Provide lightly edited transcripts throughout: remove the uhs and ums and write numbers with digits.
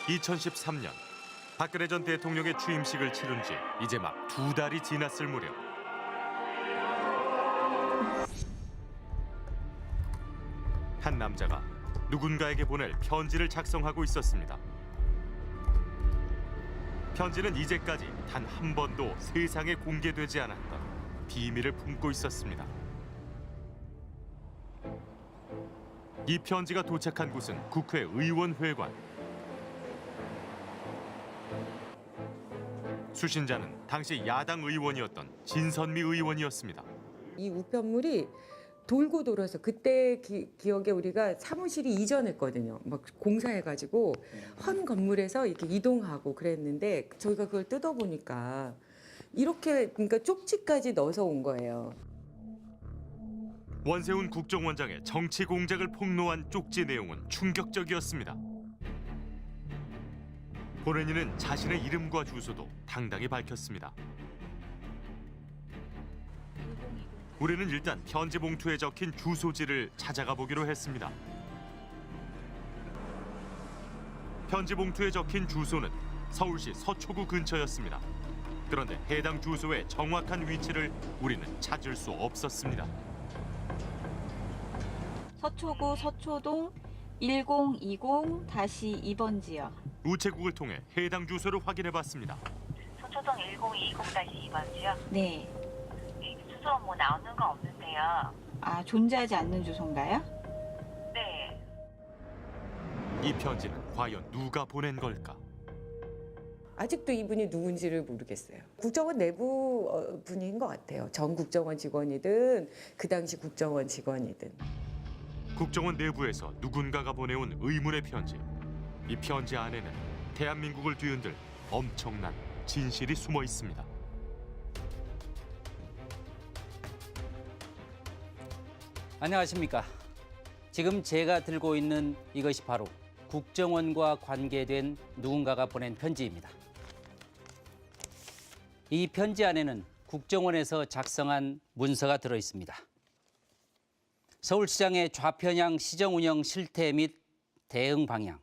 2013년 박근혜 전 대통령의 취임식을 치른 지 이제 막 2달이 지났을 무렵 한 남자가 누군가에게 보낼 편지를 작성하고 있었습니다. 편지는 이제까지 단 한 번도 세상에 공개되지 않았던 비밀을 품고 있었습니다. 이 편지가 도착한 곳은 국회의원회관. 수신자는 당시 야당 의원이었던 진선미 의원이었습니다. 이 우편물이 돌고 돌아서 그때 기억에 우리가 사무실이 이전했거든요. 막 공사해가지고 헌 건물에서 이렇게 이동하고 그랬는데 저희가 그걸 뜯어보니까 이렇게 그러니까 쪽지까지 넣어서 온 거예요. 원세훈 국정원장의 정치 공작을 폭로한 쪽지 내용은 충격적이었습니다. 보낸 이는 자신의 이름과 주소도 당당히 밝혔습니다. 우리는 일단 편지 봉투에 적힌 주소지를 찾아가 보기로 했습니다. 편지 봉투에 적힌 주소는 서울시 서초구 근처였습니다. 그런데 해당 주소의 정확한 위치를 우리는 찾을 수 없었습니다. 서초구 서초동 1020-2번 지역. 우체국을 통해 해당 주소를 확인해봤습니다. 서초동 1020-2번 지역? 네. 주소 뭐 나오는 거 없는데요. 아, 존재하지 않는 주소인가요? 네. 이 편지는 과연 누가 보낸 걸까? 아직도 이분이 누군지를 모르겠어요. 국정원 내부 분인 것 같아요. 전 국정원 직원이든 그 당시 국정원 직원이든. 국정원 내부에서 누군가가 보내온 의문의 편지. 이 편지 안에는 대한민국을 뒤흔들 엄청난 진실이 숨어 있습니다. 안녕하십니까. 지금 제가 들고 있는 이것이 바로 국정원과 관계된 누군가가 보낸 편지입니다. 이 편지 안에는 국정원에서 작성한 문서가 들어 있습니다. 서울시장의 좌편향 시정운영 실태 및 대응 방향.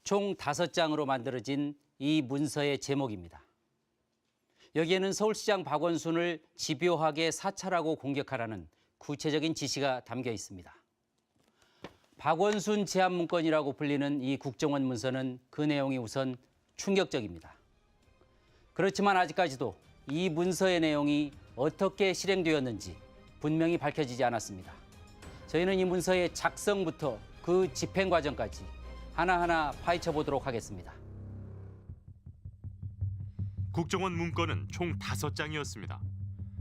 총 5장으로 만들어진 이 문서의 제목입니다. 여기에는 서울시장 박원순을 집요하게 사찰하고 공격하라는 구체적인 지시가 담겨 있습니다. 박원순 제안 문건이라고 불리는 이 국정원 문서는 그 내용이 우선 충격적입니다. 그렇지만 아직까지도 이 문서의 내용이 어떻게 실행되었는지 분명히 밝혀지지 않았습니다. 저희는 이 문서의 작성부터 그 집행 과정까지 하나하나 파헤쳐 보도록 하겠습니다. 국정원 문건은 총 5장이었습니다.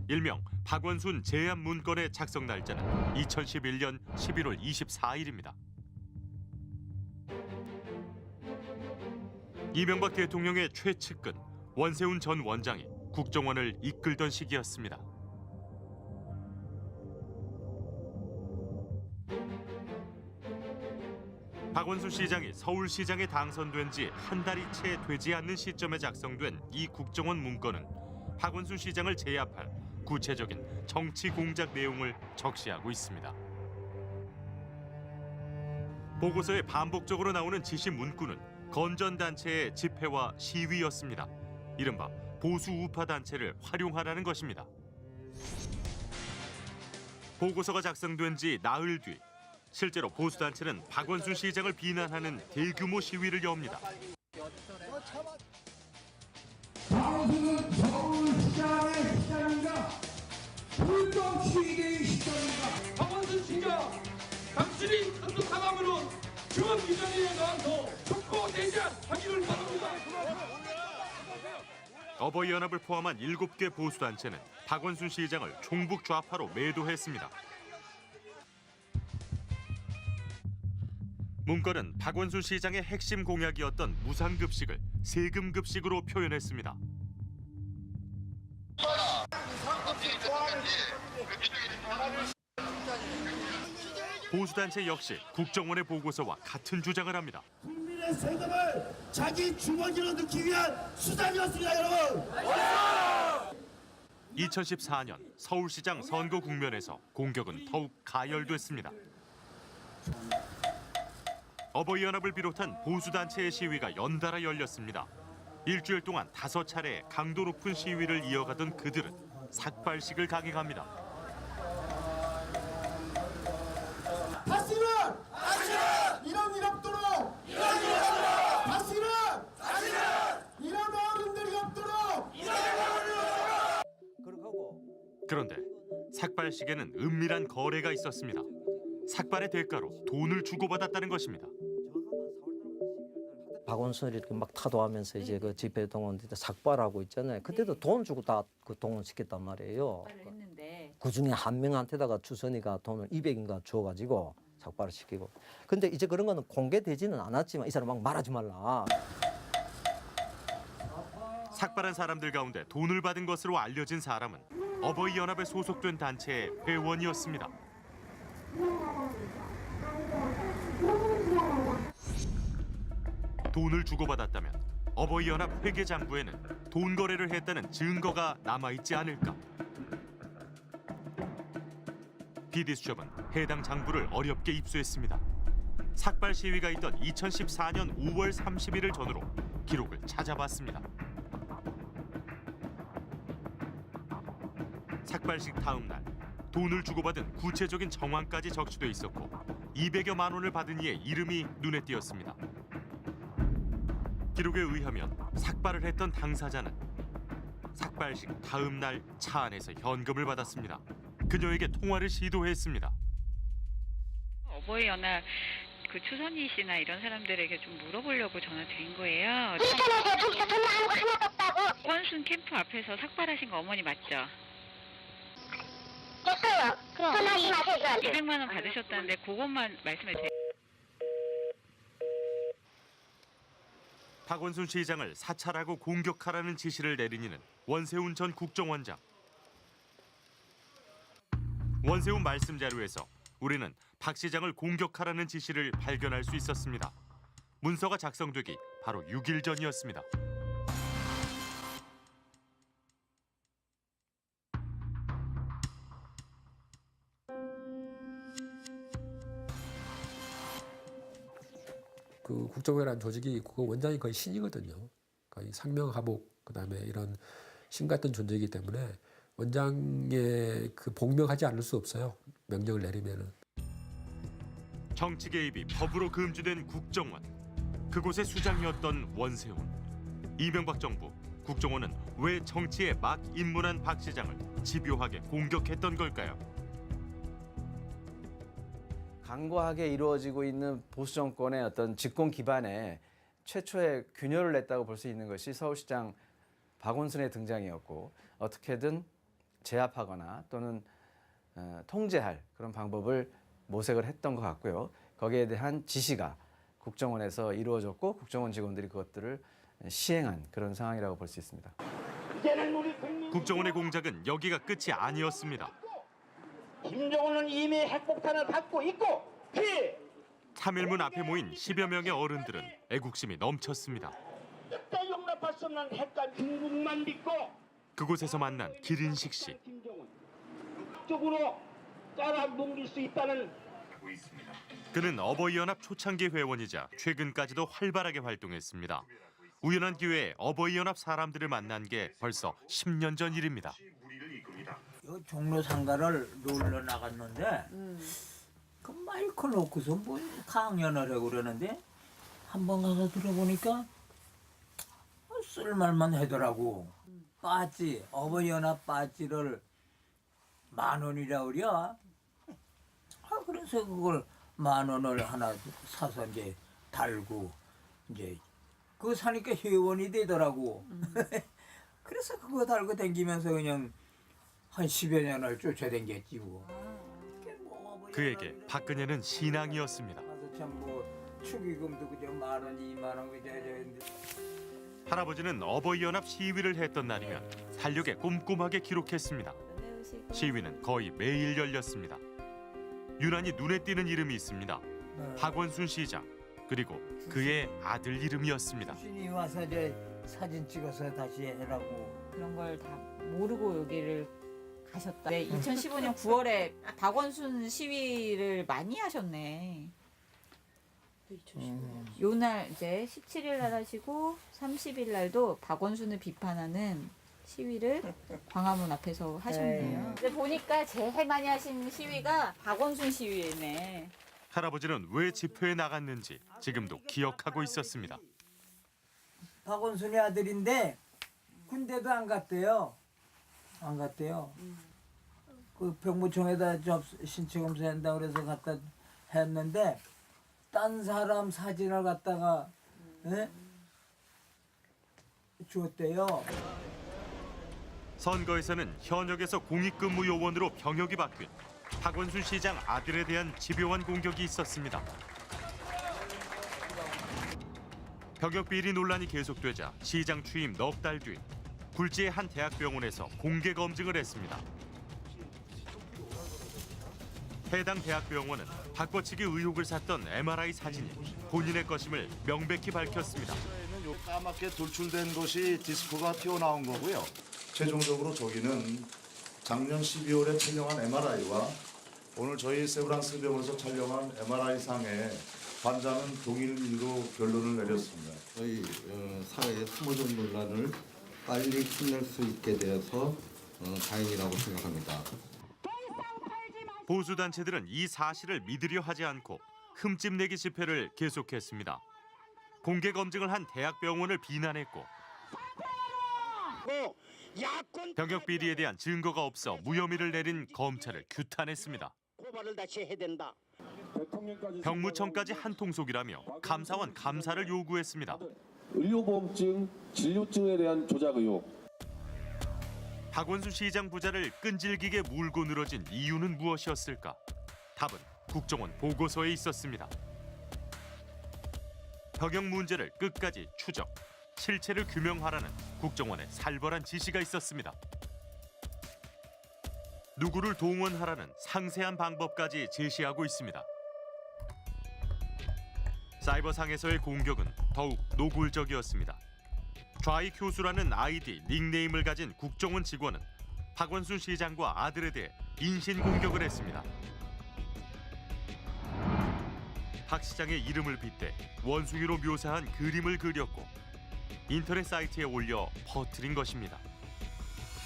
일명 박원순 제안 문건의 작성 날짜는 2011년 11월 24일입니다. 이명박 대통령의 최측근 원세훈 전 원장이 국정원을 이끌던 시기였습니다. 박원순 시장이 서울시장에 당선된 지 한 달이 채 되지 않는 시점에 작성된 이 국정원 문건은 박원순 시장을 제압할 구체적인 정치 공작 내용을 적시하고 있습니다. 보고서에 반복적으로 나오는 지시 문구는 건전단체의 집회와 시위였습니다. 이른바 보수 우파 단체를 활용하라는 것입니다. 보고서가 작성된 지 나흘 뒤 실제로 보수단체는 박원순 시장을 비난하는 대규모 시위를 엽니다. 박원순은 서울시장의 시장인가? 불법 시위대의 시장인가? 박원순 시장, 당신이 선두사감으로 지원 기전에 나와서 촉구 대장하기를 바랍니다. 어버이연합을 포함한 7개 보수단체는 박원순 시장을 종북 좌파로 매도했습니다. 문건은 박원순 시장의 핵심 공약이었던 무상급식을 세금급식으로 표현했습니다. 보수단체 역시 국정원의 보고서와 같은 주장을 합니다. 국민의 세금을 자기 주머니로 넣기 위한 수단이었습니다, 여러분. 2014년 서울시장 선거 국면에서 공격은 더욱 가열됐습니다. 어버이연합을 비롯한 보수단체의 시위가 연달아 열렸습니다. 일주일 동안 5차례 강도 높은 시위를 이어가던 그들은 삭발식을 강행합니다. 다시는 이런 일 없도록 다시는 이런 어른들이 없도록 그런데 삭발식에는 은밀한 거래가 있었습니다. 삭발의 대가로 돈을 주고받았다는 것입니다. 박원순을 이렇게 막 타도하면서 이제 그 집회 동원들 삭발하고 있잖아요. 그때도 돈 주고 다 그 동원시켰단 말이에요. 했는데 그 중에 한 명한테다가 주선이가 돈을 200인가 줘가지고 삭발을 시키고. 근데 이제 그런 거는 공개되지는 않았지만 이 사람 막 말하지 말라. 삭발한 사람들 가운데 돈을 받은 것으로 알려진 사람은 어버이연합에 소속된 단체의 회원이었습니다. 돈을 주고받았다면 어버이연합 회계장부에는 돈 거래를 했다는 증거가 남아있지 않을까. PD수첩은 해당 장부를 어렵게 입수했습니다. 삭발 시위가 있던 2014년 5월 30일을 전후로 기록을 찾아봤습니다. 삭발식 다음 날 돈을 주고받은 구체적인 정황까지 적시돼 있었고 200여만 원을 받은 이의 이름이 눈에 띄었습니다. 기록에 의하면 삭발을 했던 당사자는 삭발식 다음 날 차 안에서 현금을 받았습니다. 그녀에게 통화를 시도했습니다. 어버이연합 그 추선희 씨나 이런 사람들에게 좀 물어보려고 전화 드린 거예요. 인터넷에 거기서 돈 나온 거 하나도 없다고. 원순 캠프 앞에서 삭발하신 거 어머니 맞죠? 됐어요. 전화하지 마세요, 저한테. 200만 원 받으셨다는데 그것만 말씀해 주세요. 박원순 시장을 사찰하고 공격하라는 지시를 내린 이는 원세훈 전 국정원장. 원세훈 말씀 자료에서 우리는 박 시장을 공격하라는 지시를 발견할 수 있었습니다. 문서가 작성되기 바로 6일 전이었습니다. 그 국정원이라는 조직이 그거 원장이 거의 신이거든요. 거의 상명하복 그다음에 이런 신 같은 존재이기 때문에 원장의 그 복명하지 않을 수 없어요. 명령을 내리면은. 정치 개입이 법으로 금지된 국정원. 그곳의 수장이었던 원세훈. 이명박 정부 국정원은 왜 정치에 막 입문한 박 시장을 집요하게 공격했던 걸까요? 강고하게 이루어지고 있는 보수 정권의 어떤 집권 기반에 최초의 균열을 냈다고 볼 수 있는 것이 서울시장 박원순의 등장이었고 어떻게든 제압하거나 또는 통제할 그런 방법을 모색을 했던 것 같고요. 거기에 대한 지시가 국정원에서 이루어졌고 국정원 직원들이 그것들을 시행한 그런 상황이라고 볼 수 있습니다. 국정원의 공작은 여기가 끝이 아니었습니다. 김정은은 이미 핵폭탄을 갖고 있고 3.1문 앞에 모인 10여 명의 어른들은 애국심이 넘쳤습니다. 절대 용납할 수 없는 핵과 중국만 믿고 그곳에서 만난 기린식 씨. 쪽으로 깔아뭉길 수 있다는. 그는 어버이연합 초창기 회원이자 최근까지도 활발하게 활동했습니다. 우연한 기회에 어버이연합 사람들을 만난 게 벌써 10년 전 일입니다. 종로 상가를 놀러 나갔는데 그 마이크 놓고서 뭐 강연을 하고 그러는데 한 번 가서 들어보니까 쓸말만 하더라고. 빠찌, 어버이연합 빠찌를 10,000원이라 그려. 그래서 그걸 10,000원을 하나 사서 이제 달고 이제 그거 사니까 회원이 되더라고. 그래서 그거 달고 다니면서 그냥 한 10여 년을 쫓아다녔지 뭐. 그에게 박근혜는 신앙이었습니다. 참뭐 축의금도 그저 10,000원, 20,000원 그저. 할아버지는 어버이연합 시위를 했던 날이면 달력에 꼼꼼하게 기록했습니다. 시위는 거의 매일 열렸습니다. 유난히 눈에 띄는 이름이 있습니다. 박원순 시장 그리고 그의 아들 이름이었습니다. 신이 와서 이제 사진 찍어서 다시 해라고. 그런 걸 다 모르고 여기를 가셨다. 네, 2015년 9월에 박원순 시위를 많이 하셨네. 요날 이제 17일 날 하시고 30일 날도 박원순을 비판하는 시위를 광화문 앞에서 하셨네요. 근데 보니까 제일 많이 하신 시위가 박원순 시위네. 할아버지는 왜 집회에 나갔는지 지금도 기억하고 있었습니다. 박원순의 아들인데 군대도 안 갔대요. 안 갔대요. 그 병무청에다 신체 검사한다 그래서 갖다 했는데 딴 사람 사진을 갖다가 주었대요. 선거에서는 현역에서 공익근무 요원으로 병역이 바뀐 박원순 시장 아들에 대한 집요한 공격이 있었습니다. 병역 비리 논란이 계속되자 시장 취임 넉 달 뒤 굴지의 한 대학병원에서 공개 검증을 했습니다. 해당 대학병원은 바꿔치기 의혹을 샀던 MRI 사진이 본인의 것임을 명백히 밝혔습니다. 까맣게 돌출된 것이 디스크가 튀어나온 거고요. 최종적으로 저기는 작년 12월에 촬영한 MRI와 오늘 저희 세브란스 병원에서 촬영한 MRI 상에 환자는 동일로 결론을 내렸습니다. 저희 사회의 숨어진 논란을 빨리 끝낼 수 있게 되어서 다행이라고 생각합니다. 보수단체들은 이 사실을 믿으려 하지 않고 흠집내기 집회를 계속했습니다. 공개 검증을 한 대학병원을 비난했고 병역 비리에 대한 증거가 없어 무혐의를 내린 검찰을 규탄했습니다. 고발을 다시 해야 된다. 병무청까지 한통속이라며 감사원 감사를 요구했습니다. 의료보험증, 진료증에 대한 조작 의혹. 박원순 시장 부자를 끈질기게 물고 늘어진 이유는 무엇이었을까? 답은 국정원 보고서에 있었습니다. 병역 문제를 끝까지 추적, 실체를 규명하라는 국정원의 살벌한 지시가 있었습니다. 누구를 동원하라는 상세한 방법까지 제시하고 있습니다. 사이버상에서의 공격은 더욱 노골적이었습니다. 좌익 교수라는 아이디, 닉네임을 가진 국정원 직원은 박원순 시장과 아들에 대해 인신 공격을 했습니다. 박 시장의 이름을 빗대 원숭이로 묘사한 그림을 그렸고 인터넷 사이트에 올려 퍼뜨린 것입니다.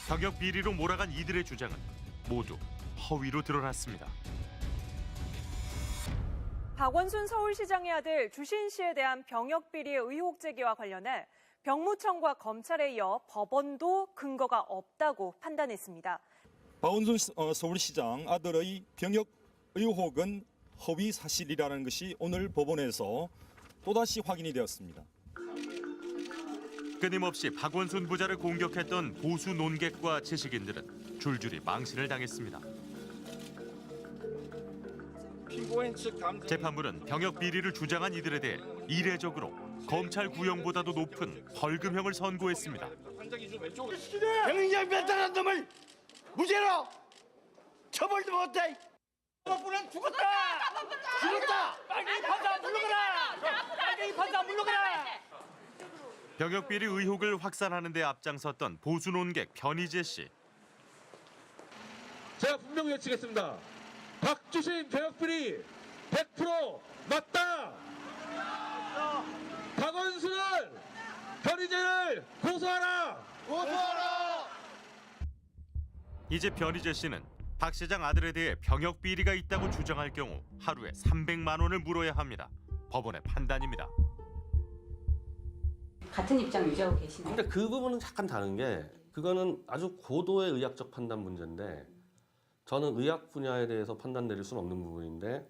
병역 비리로 몰아간 이들의 주장은 모두 허위로 드러났습니다. 박원순 서울시장의 아들 주신 씨에 대한 병역 비리의 의혹 제기와 관련해 병무청과 검찰에 이어 법원도 근거가 없다고 판단했습니다. 박원순 서울시장 아들의 병역 의혹은 허위 사실이라는 것이 오늘 법원에서 또다시 확인이 되었습니다. 끊임없이 박원순 부자를 공격했던 보수 논객과 지식인들은 줄줄이 망신을 당했습니다. 재판부는 병역 비리를 주장한 이들에 대해 이례적으로 검찰 구형보다도 높은 벌금형을 선고했습니다. 병력 배달한 놈을 무죄로 처벌도 못해. 법부는 죽었다. 죽었다. 빨리 판사 물러가라. 빨리 판사 물러가라. 병역 비리 의혹을 확산하는 데 앞장섰던 보수 논객 변희재 씨. 제가 분명히 외치겠습니다. 박주신 병역 비리 100% 맞다. 박원순을 변희재를 고소하라. 고소하라. 이제 변희재 씨는 박 시장 아들에 대해 병역 비리가 있다고 주장할 경우 하루에 300만 원을 물어야 합니다. 법원의 판단입니다. 같은 입장 유지하고 계시나요? 근데 그 부분은 약간 다른 게 그거는 아주 고도의 의학적 판단 문제인데 저는 의학 분야에 대해서 판단 내릴 수는 없는 부분인데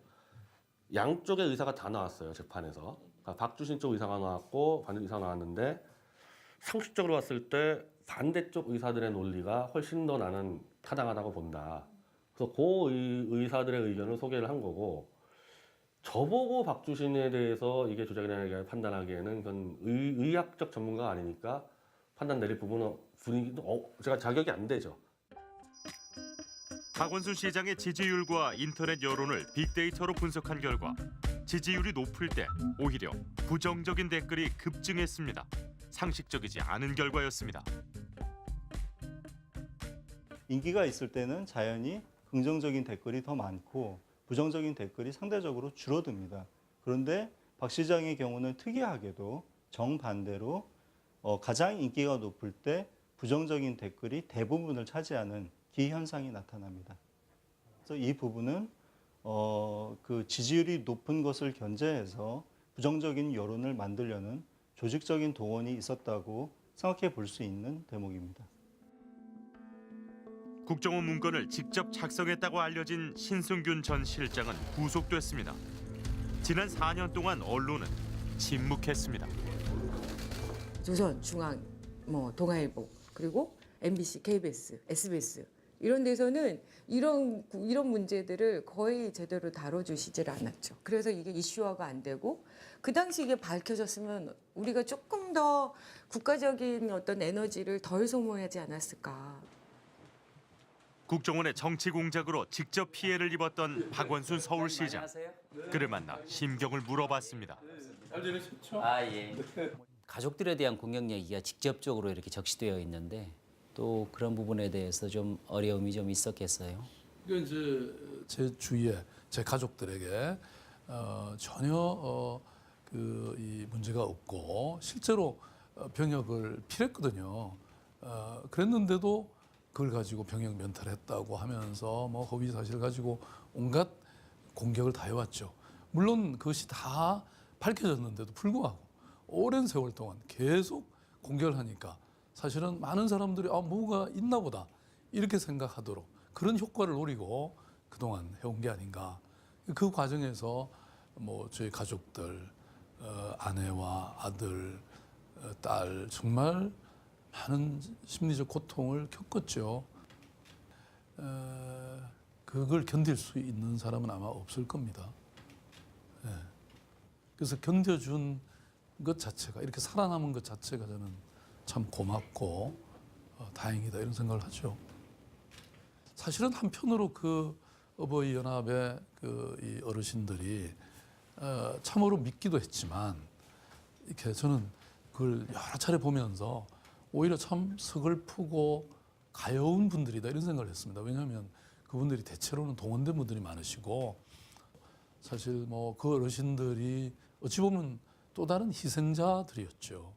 양쪽의 의사가 다 나왔어요. 재판에서. 그러니까 박주신 쪽 의사가 나왔고 반대 의사가 나왔는데 상식적으로 봤을 때 반대쪽 의사들의 논리가 훨씬 더 나는 타당하다고 본다. 그래서 그 의사들의 의견을 소개를 한 거고 저보고 박주신에 대해서 이게 조작이라는 판단하기에는 그건 의학적 전문가가 아니니까 판단 내릴 부분은 분위기도 제가 자격이 안 되죠. 박원순 시장의 지지율과 인터넷 여론을 빅데이터로 분석한 결과 지지율이 높을 때 오히려 부정적인 댓글이 급증했습니다. 상식적이지 않은 결과였습니다. 인기가 있을 때는 자연히 긍정적인 댓글이 더 많고 부정적인 댓글이 상대적으로 줄어듭니다. 그런데 박 시장의 경우는 특이하게도 정반대로 가장 인기가 높을 때 부정적인 댓글이 대부분을 차지하는 기현상이 나타납니다. 그래서 이 부분은 그 지지율이 높은 것을 견제해서 부정적인 여론을 만들려는 조직적인 동원이 있었다고 생각해 볼 수 있는 대목입니다. 국정원 문건을 직접 작성했다고 알려진 신승균 전 실장은 구속됐습니다. 지난 4년 동안 언론은 침묵했습니다. 조선, 중앙, 동아일보, 그리고 MBC, KBS, SBS 이런 데서는 이런 문제들을 거의 제대로 다뤄주시질 않았죠. 그래서 이게 이슈화가 안 되고 그 당시 이게 밝혀졌으면 우리가 조금 더 국가적인 어떤 에너지를 덜 소모하지 않았을까. 국정원의 정치 공작으로 직접 피해를 입었던 박원순 서울시장. 그를 만나 심경을 물어봤습니다. 잘 지내셨죠? 예. 가족들에 대한 공격 얘기가 직접적으로 이렇게 적시되어 있는데 또 그런 부분에 대해서 좀 어려움이 좀 있었겠어요. 이게 이제 제 주위에 제 가족들에게 전혀 이 문제가 없고 실제로 병역을 필했거든요. 그랬는데도 그걸 가지고 병역 면탈했다고 하면서 허위 사실 가지고 온갖 공격을 다 해왔죠. 물론 그것이 다 밝혀졌는데도 불구하고 오랜 세월 동안 계속 공격을 하니까 사실은 많은 사람들이 뭐가 있나 보다 이렇게 생각하도록 그런 효과를 노리고 그동안 해온 게 아닌가. 그 과정에서 저희 가족들, 아내와 아들, 딸 정말 많은 심리적 고통을 겪었죠. 그걸 견딜 수 있는 사람은 아마 없을 겁니다. 그래서 견뎌준 것 자체가 이렇게 살아남은 것 자체가 저는 참 고맙고 다행이다 이런 생각을 하죠. 사실은 한편으로 그 어버이 연합의 이 어르신들이 참으로 믿기도 했지만 이렇게 저는 그걸 여러 차례 보면서 오히려 참 서글프고 가여운 분들이다 이런 생각을 했습니다. 왜냐하면 그분들이 대체로는 동원된 분들이 많으시고 사실 그 어르신들이 어찌 보면 또 다른 희생자들이었죠.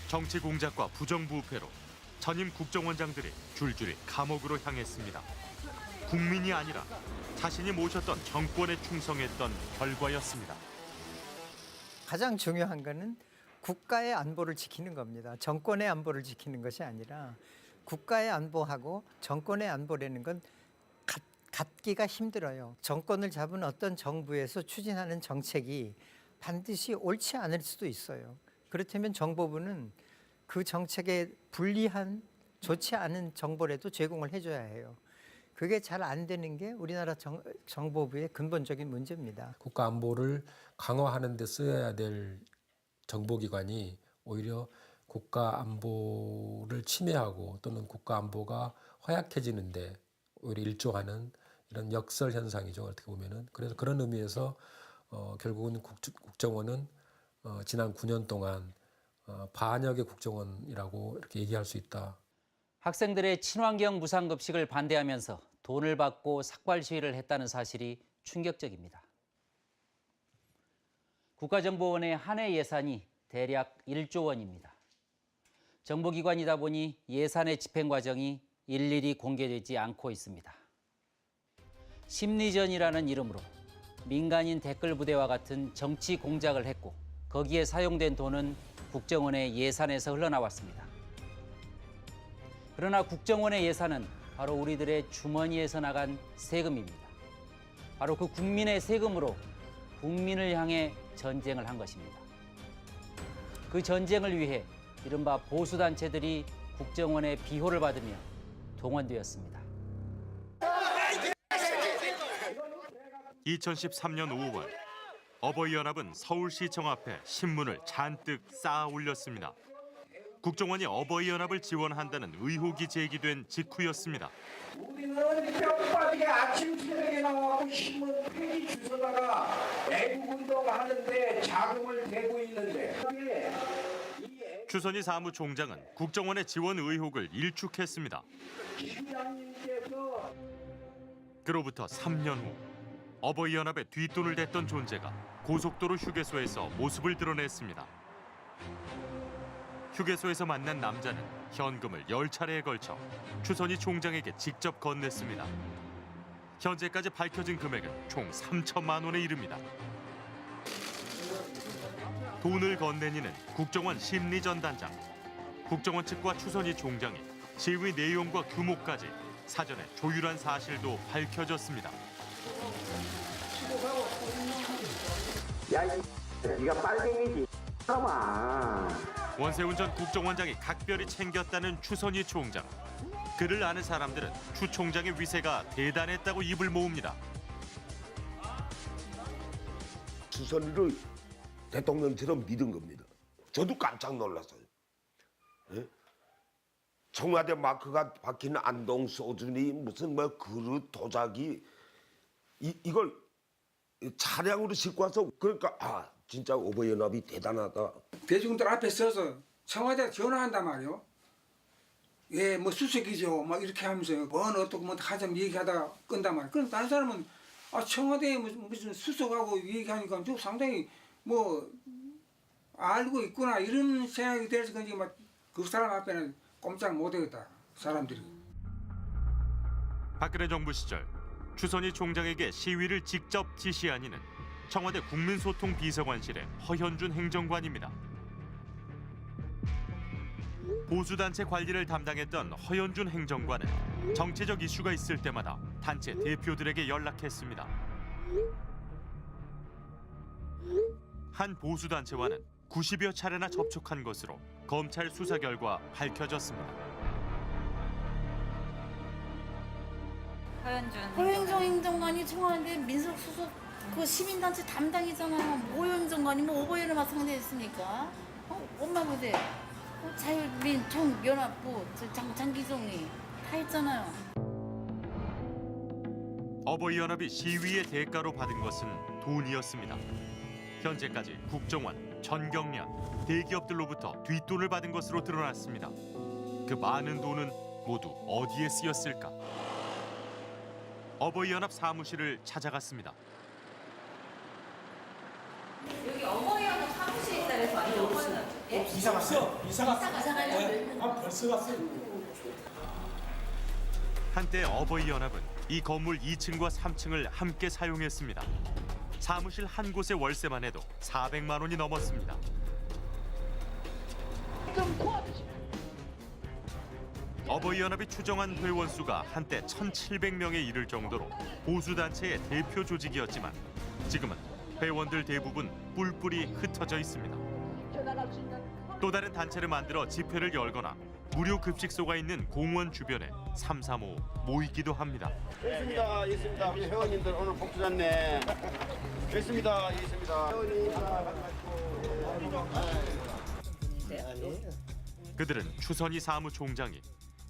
정치 공작과 부정부패로 전임 국정원장들이 줄줄이 감옥으로 향했습니다. 국민이 아니라 자신이 모셨던 정권에 충성했던 결과였습니다. 가장 중요한 거는 국가의 안보를 지키는 겁니다. 정권의 안보를 지키는 것이 아니라 국가의 안보하고 정권의 안보라는 건 갖기가 힘들어요. 정권을 잡은 어떤 정부에서 추진하는 정책이 반드시 옳지 않을 수도 있어요. 그렇다면 정보부는 그 정책에 불리한 좋지 않은 정보라도 제공을 해줘야 해요. 그게 잘 안 되는 게 우리나라 정보부의 근본적인 문제입니다. 국가 안보를 강화하는 데 써야 될 정보기관이 오히려 국가 안보를 침해하고 또는 국가 안보가 허약해지는데 오히려 일조하는 이런 역설 현상이죠. 어떻게 보면은. 그래서 그런 의미에서 결국은 국정원은 지난 9년 동안 반역의 국정원이라고 이렇게 얘기할 수 있다. 학생들의 친환경 무상급식을 반대하면서 돈을 받고 삭발 시위를 했다는 사실이 충격적입니다. 국가정보원의 한 해 예산이 대략 1조 원입니다. 정보기관이다 보니 예산의 집행 과정이 일일이 공개되지 않고 있습니다. 심리전이라는 이름으로 민간인 댓글 부대와 같은 정치 공작을 했고 거기에 사용된 돈은 국정원의 예산에서 흘러나왔습니다. 그러나 국정원의 예산은 바로 우리들의 주머니에서 나간 세금입니다. 바로 그 국민의 세금으로 국민을 향해 전쟁을 한 것입니다. 그 전쟁을 위해 이른바 보수단체들이 국정원의 비호를 받으며 동원되었습니다. 2013년 5월 어버이연합은 서울시청 앞에 신문을 잔뜩 쌓아 올렸습니다. 국정원이 어버이연합을 지원한다는 의혹이 제기된 직후였습니다. 우리는 뼈빠지게 아침 새벽에 나와서 신문 페이지 주소다가 애국운동 하는데 자금을 대고 있는데 추선희 사무총장은 국정원의 지원 의혹을 일축했습니다. 그로부터 3년 후 어버이연합의 뒷돈을 댔던 존재가 고속도로 휴게소에서 모습을 드러냈습니다. 휴게소에서 만난 남자는 현금을 10차례에 걸쳐 추선희 총장에게 직접 건넸습니다. 현재까지 밝혀진 금액은 총 3천만 원에 이릅니다. 돈을 건넨 이는 국정원 심리전단장. 국정원 측과 추선희 총장이 시위 내용과 규모까지 사전에 조율한 사실도 밝혀졌습니다. 야, 네가 빨갱이지. 원세훈 전 국정원장이 각별히 챙겼다는 추선희 총장. 그를 아는 사람들은 추 총장의 위세가 대단했다고 입을 모읍니다. 추선희를 대통령처럼 믿은 겁니다. 저도 깜짝 놀랐어요. 예? 청와대 마크가 박힌 안동 소준이 무슨 뭐 그릇 도자기 이걸 차량으로 싣고 와서 그러니까 진짜 어버이연합이 대단하다. 대중들 앞에 서서 청와대에 전화한단 말이요. 예, 뭐 수석이죠. 막 이렇게 하면서 뭔 어떻고 뭐 하자면 얘기하다가 끈단 말이야. 그럼 다른 사람은 청와대에 무슨 수석하고 얘기하니까 좀 상당히 뭐 알고 있구나 이런 생각이 들어서 그런지 막 그 사람 앞에는 꼼짝 못하겠다 사람들이. 박근혜 정부 시절 추선희 총장에게 시위를 직접 지시한 이는 청와대 국민소통비서관실의 허현준 행정관입니다. 보수단체 관리를 담당했던 허현준 행정관은 정치적 이슈가 있을 때마다 단체 대표들에게 연락했습니다. 한 보수단체와는 90여 차례나 접촉한 것으로 검찰 수사 결과 밝혀졌습니다. 허현준 행정관이 청와대 민속수석 그 시민단체 담당이잖아요. 뭐 행정관이 뭐 오버연합 상대했습니까? 엄마 부대, 자유민 총연합부 장기종이 다 했잖아요. 어버이연합이 시위의 대가로 받은 것은 돈이었습니다. 현재까지 국정원, 전경련, 대기업들로부터 뒷돈을 받은 것으로 드러났습니다. 그 많은 돈은 모두 어디에 쓰였을까? 어버이연합 사무실을 찾아갔습니다. 여기 어버이연합 사무실에 있다면서 아니면 이사 갔어? 이사 갔어? 네. 벌써 갔어요. 한때 어버이연합은 이 건물 2층과 3층을 함께 사용했습니다. 사무실 한 곳의 월세만 해도 400만 원이 넘었습니다. 어버이연합이 추정한 회원 수가 한때 1,700명에 이를 정도로 보수단체의 대표 조직이었지만 지금은 회원들 대부분 뿔뿔이 흩어져 있습니다. 또 다른 단체를 만들어 집회를 열거나 무료 급식소가 있는 공원 주변에 335 모이기도 합니다. 있습니다. 우리 회원님들 오늘 복주 잤네. 있습니다. 그들은 추선희 사무총장이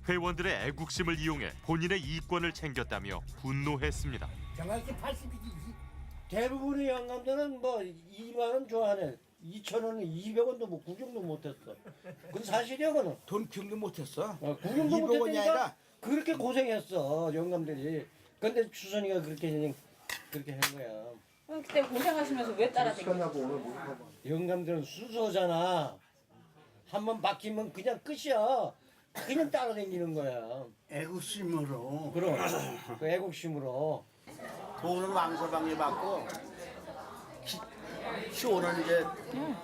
회원들의 애국심을 이용해 본인의 이권을 챙겼다며 분노했습니다. 정확히 80이지. 대부분의 영감들은 뭐 2만 원 좋아하네. 2,000원은 200원도 뭐 구경도 못했어. 그건 사실이야 그거는. 돈 구경도 못했어. 구경도 못했으니까 아니라 그렇게 고생했어 영감들이. 근데 추선이가 그렇게 한 거야. 그때 고생하시면서 왜 따라다니고? 영감들은 수소잖아. 한번 막히면 그냥 끝이야. 그냥 따라다니는 거야. 애국심으로. 그럼 그 애국심으로. 돈은 왕서방이 받고 쇼는 이제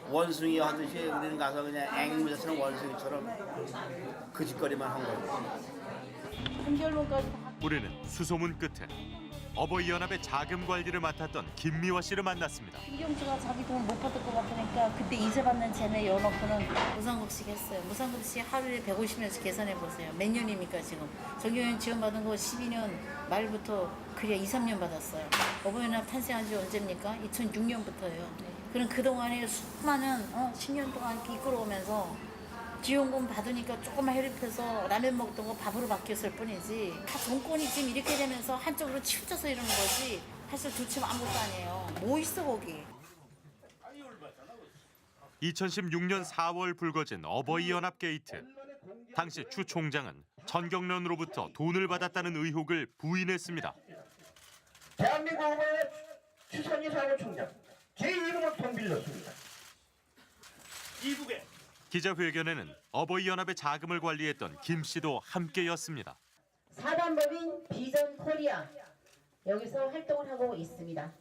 원숭이 하듯이 우리는 가서 그냥 앵무새처럼 원숭이처럼 그 짓거리만 한 거예요. 한결론까지. 우리는 수소문 끝에 어버이연합의 자금 관리를 맡았던 김미화 씨를 만났습니다. 김경주가 자기 돈 못 받을 것 같으니까 그때 이자 받는 쟤네 열어놓고는 무상급식 했어요. 무상급식 하루에 150년씩 계산해 보세요. 몇 년입니까 지금? 정경련 지원받은 거 12년 말부터 그래야 2, 3년 받았어요. 어버이연합 탄생한 지 언제입니까? 2006년부터예요. 그럼 그동안에 수많은 10년 동안 이렇게 이끌어오면서 지원금 받으니까 조금만 혈입해서 라면 먹던 거 밥으로 바뀌었을 뿐이지 다 정권이 지금 이렇게 되면서 한쪽으로 치우쳐서 이러는 거지 사실 둘치면 아무것도 아니에요. 뭐 있어 거기. 2016년 4월 불거진 어버이연합 게이트. 당시 추 총장은 전경련으로부터 돈을 받았다는 의혹을 부인했습니다. 대한민국 후보의 추선희 사무총장 제 이름을 돈 빌렸습니다. 이북에 기자회견에는 어버이연합의 자금을 관리했던 김 씨도 함께였습니다. 사단법인 비전 코리아 여기서 활동을 하고 있습니다.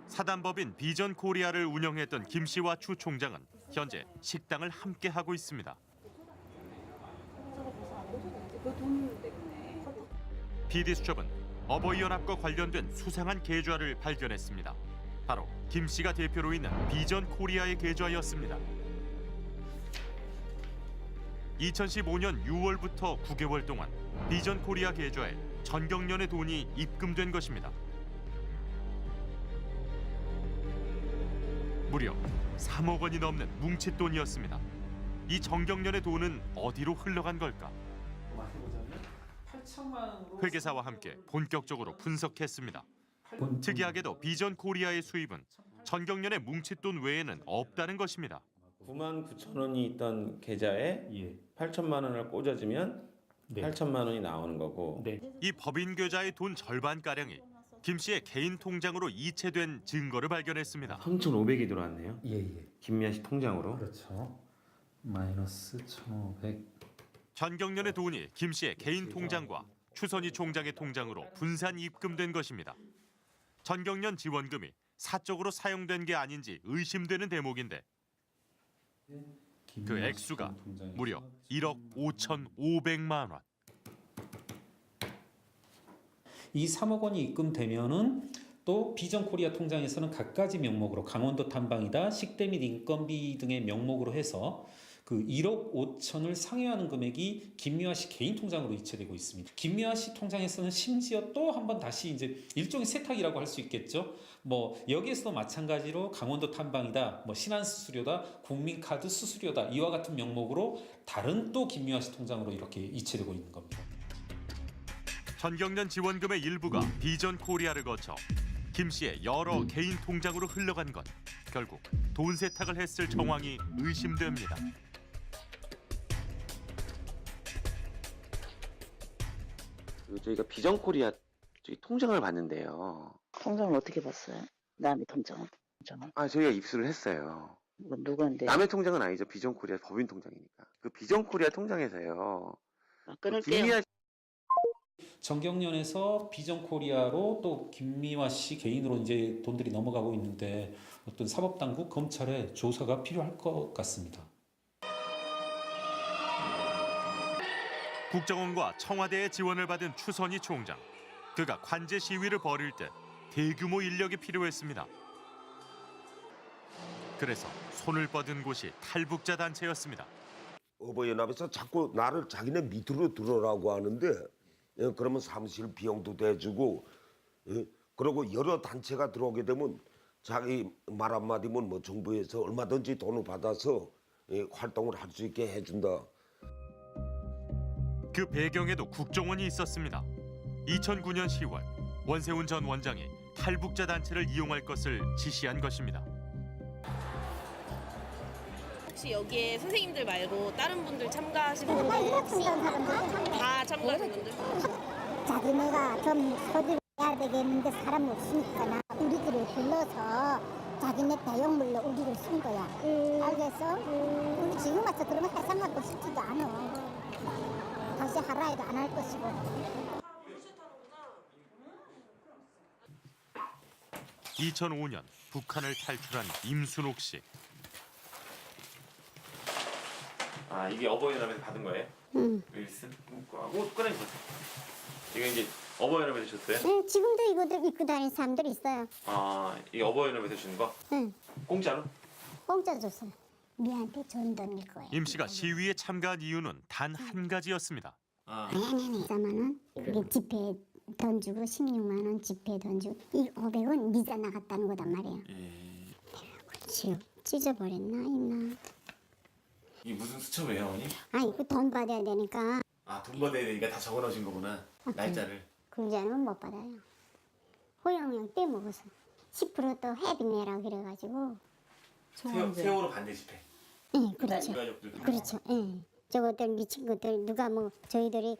사단법인 비전 코리아를 운영했던 김 씨와 추 총장은 현재 식당을 함께 하고 있습니다. PD수첩은 어버이연합과 관련된 수상한 계좌를 발견했습니다. 바로 김 씨가 대표로 있는 비전 코리아의 계좌였습니다. 2015년 6월부터 9개월 동안 비전 코리아 계좌에 전경련의 돈이 입금된 것입니다. 무려 3억 원이 넘는 뭉칫돈이었습니다. 이 전경련의 돈은 어디로 흘러간 걸까? 회계사와 함께 본격적으로 분석했습니다. 특이하게도 비전 코리아의 수입은 전경련의 뭉칫돈 외에는 없다는 것입니다. 9만 9천 원이 있던 계좌에 8천만 원을 꽂아주면 8천만 원이 나오는 거고. 이 법인 계좌의 돈 절반가량이 김 씨의 개인 통장으로 이체된 증거를 발견했습니다. 3,500이 들어왔네요. 김미아 씨 통장으로. 그렇죠. 마이너스 1,500. 전경련의 돈이 김 씨의 개인 통장과 추선희 총장의 통장으로 분산 입금된 것입니다. 전경련 지원금이 사적으로 사용된 게 아닌지 의심되는 대목인데 그 액수가 무려 1억 5,500만 원. 이 3억 원이 입금되면은 또 비전 코리아 통장에서는 갖가지 명목으로 강원도 탐방이다, 식대 및 인건비 등의 명목으로 해서 그 1억 5천을 상회하는 금액이 김미화 씨 개인 통장으로 이체되고 있습니다. 김미화 씨 통장에서는 심지어 또 한 번 다시 이제 일종의 세탁이라고 할 수 있겠죠. 뭐 여기에서도 마찬가지로 강원도 탐방이다, 뭐 신한 수수료다, 국민카드 수수료다 이와 같은 명목으로 다른 또 김미화 씨 통장으로 이렇게 이체되고 있는 겁니다. 전경련 지원금의 일부가 비전 코리아를 거쳐 김 씨의 여러 개인 통장으로 흘러간 것. 결국 돈 세탁을 했을 정황이 의심됩니다. 저희가 비전 코리아 통장을 봤는데요. 통장을 어떻게 봤어요? 남의 통장을? 저희가 입수를 했어요. 누구한테? 남의 통장은 아니죠. 비전 코리아 법인 통장이니까. 그 비전 코리아 통장에서요. 끊을게요. 전경련에서 비전 코리아로 또 김미화 씨 개인으로 이제 돈들이 넘어가고 있는데 어떤 사법당국 검찰의 조사가 필요할 것 같습니다. 국정원과 청와대의 지원을 받은 추선희 총장. 그가 관제 시위를 벌일 때 대규모 인력이 필요했습니다. 그래서 손을 뻗은 곳이 탈북자 단체였습니다. 어버이연합에서 자꾸 나를 자기네 밑으로 들어라고 하는데 그러면 사무실 비용도 대주고 그리고 여러 단체가 들어오게 되면 자기 말 한마디면 뭐 정부에서 얼마든지 돈을 받아서 활동을 할 수 있게 해준다. 그 배경에도 국정원이 있었습니다. 2009년 10월 원세훈 전 원장이 탈북자 단체를 이용할 것을 지시한 것입니다. 혹시 여기에 선생님들 말고 다른 분들 참가하시는 분들 다 참가하시는 분들? 자기네가 좀 소비를 해야 되겠는데 사람 없으니까 우리들을 불러서 자기네 대용물로 우리를 쓴 거야. 알겠어? 우리 지금 와서 그런 거 해상하고 싶지도 않아. 다시 하라 해도 안 할 것이고. 2005년 북한을 탈출한 임순옥 씨. 아, 이게 어버이연합에서 받은 거예요? 응. 윌슨? 옷 꺼내주세요. 이거 이제 어버이연합에서 줬어요? 네, 지금도 이거들 입고 다니는 사람들이 있어요. 아, 이게 어버이연합에서 주는 거? 응. 공짜로? 공짜 줬어요. 니한테 준 돈일 거예요. 임 씨가 시위에 참가한 이유는 단 한 가지였습니다. 아니. 4만 원. 그게 지폐 돈 주고 16만 원 지폐 돈 주고 이 500원 미자 나갔다는 거단 말이에요. 그렇지. 찢어버렸나 있나. 이게 무슨 수첩이에요, 어머니? 아 이거 돈 받아야 되니까. 아, 돈 받아야 되니까 다 적어놓으신 거구나. 날짜를. 금자는 못 받아요. 호영호영 떼먹어서 10%또 회비 내라 그래가지고. 세월호 반대 집회. 네, 그렇죠. 유가족들도. 그렇죠. 예. 저것들 미친 것들 누가 뭐 저희들이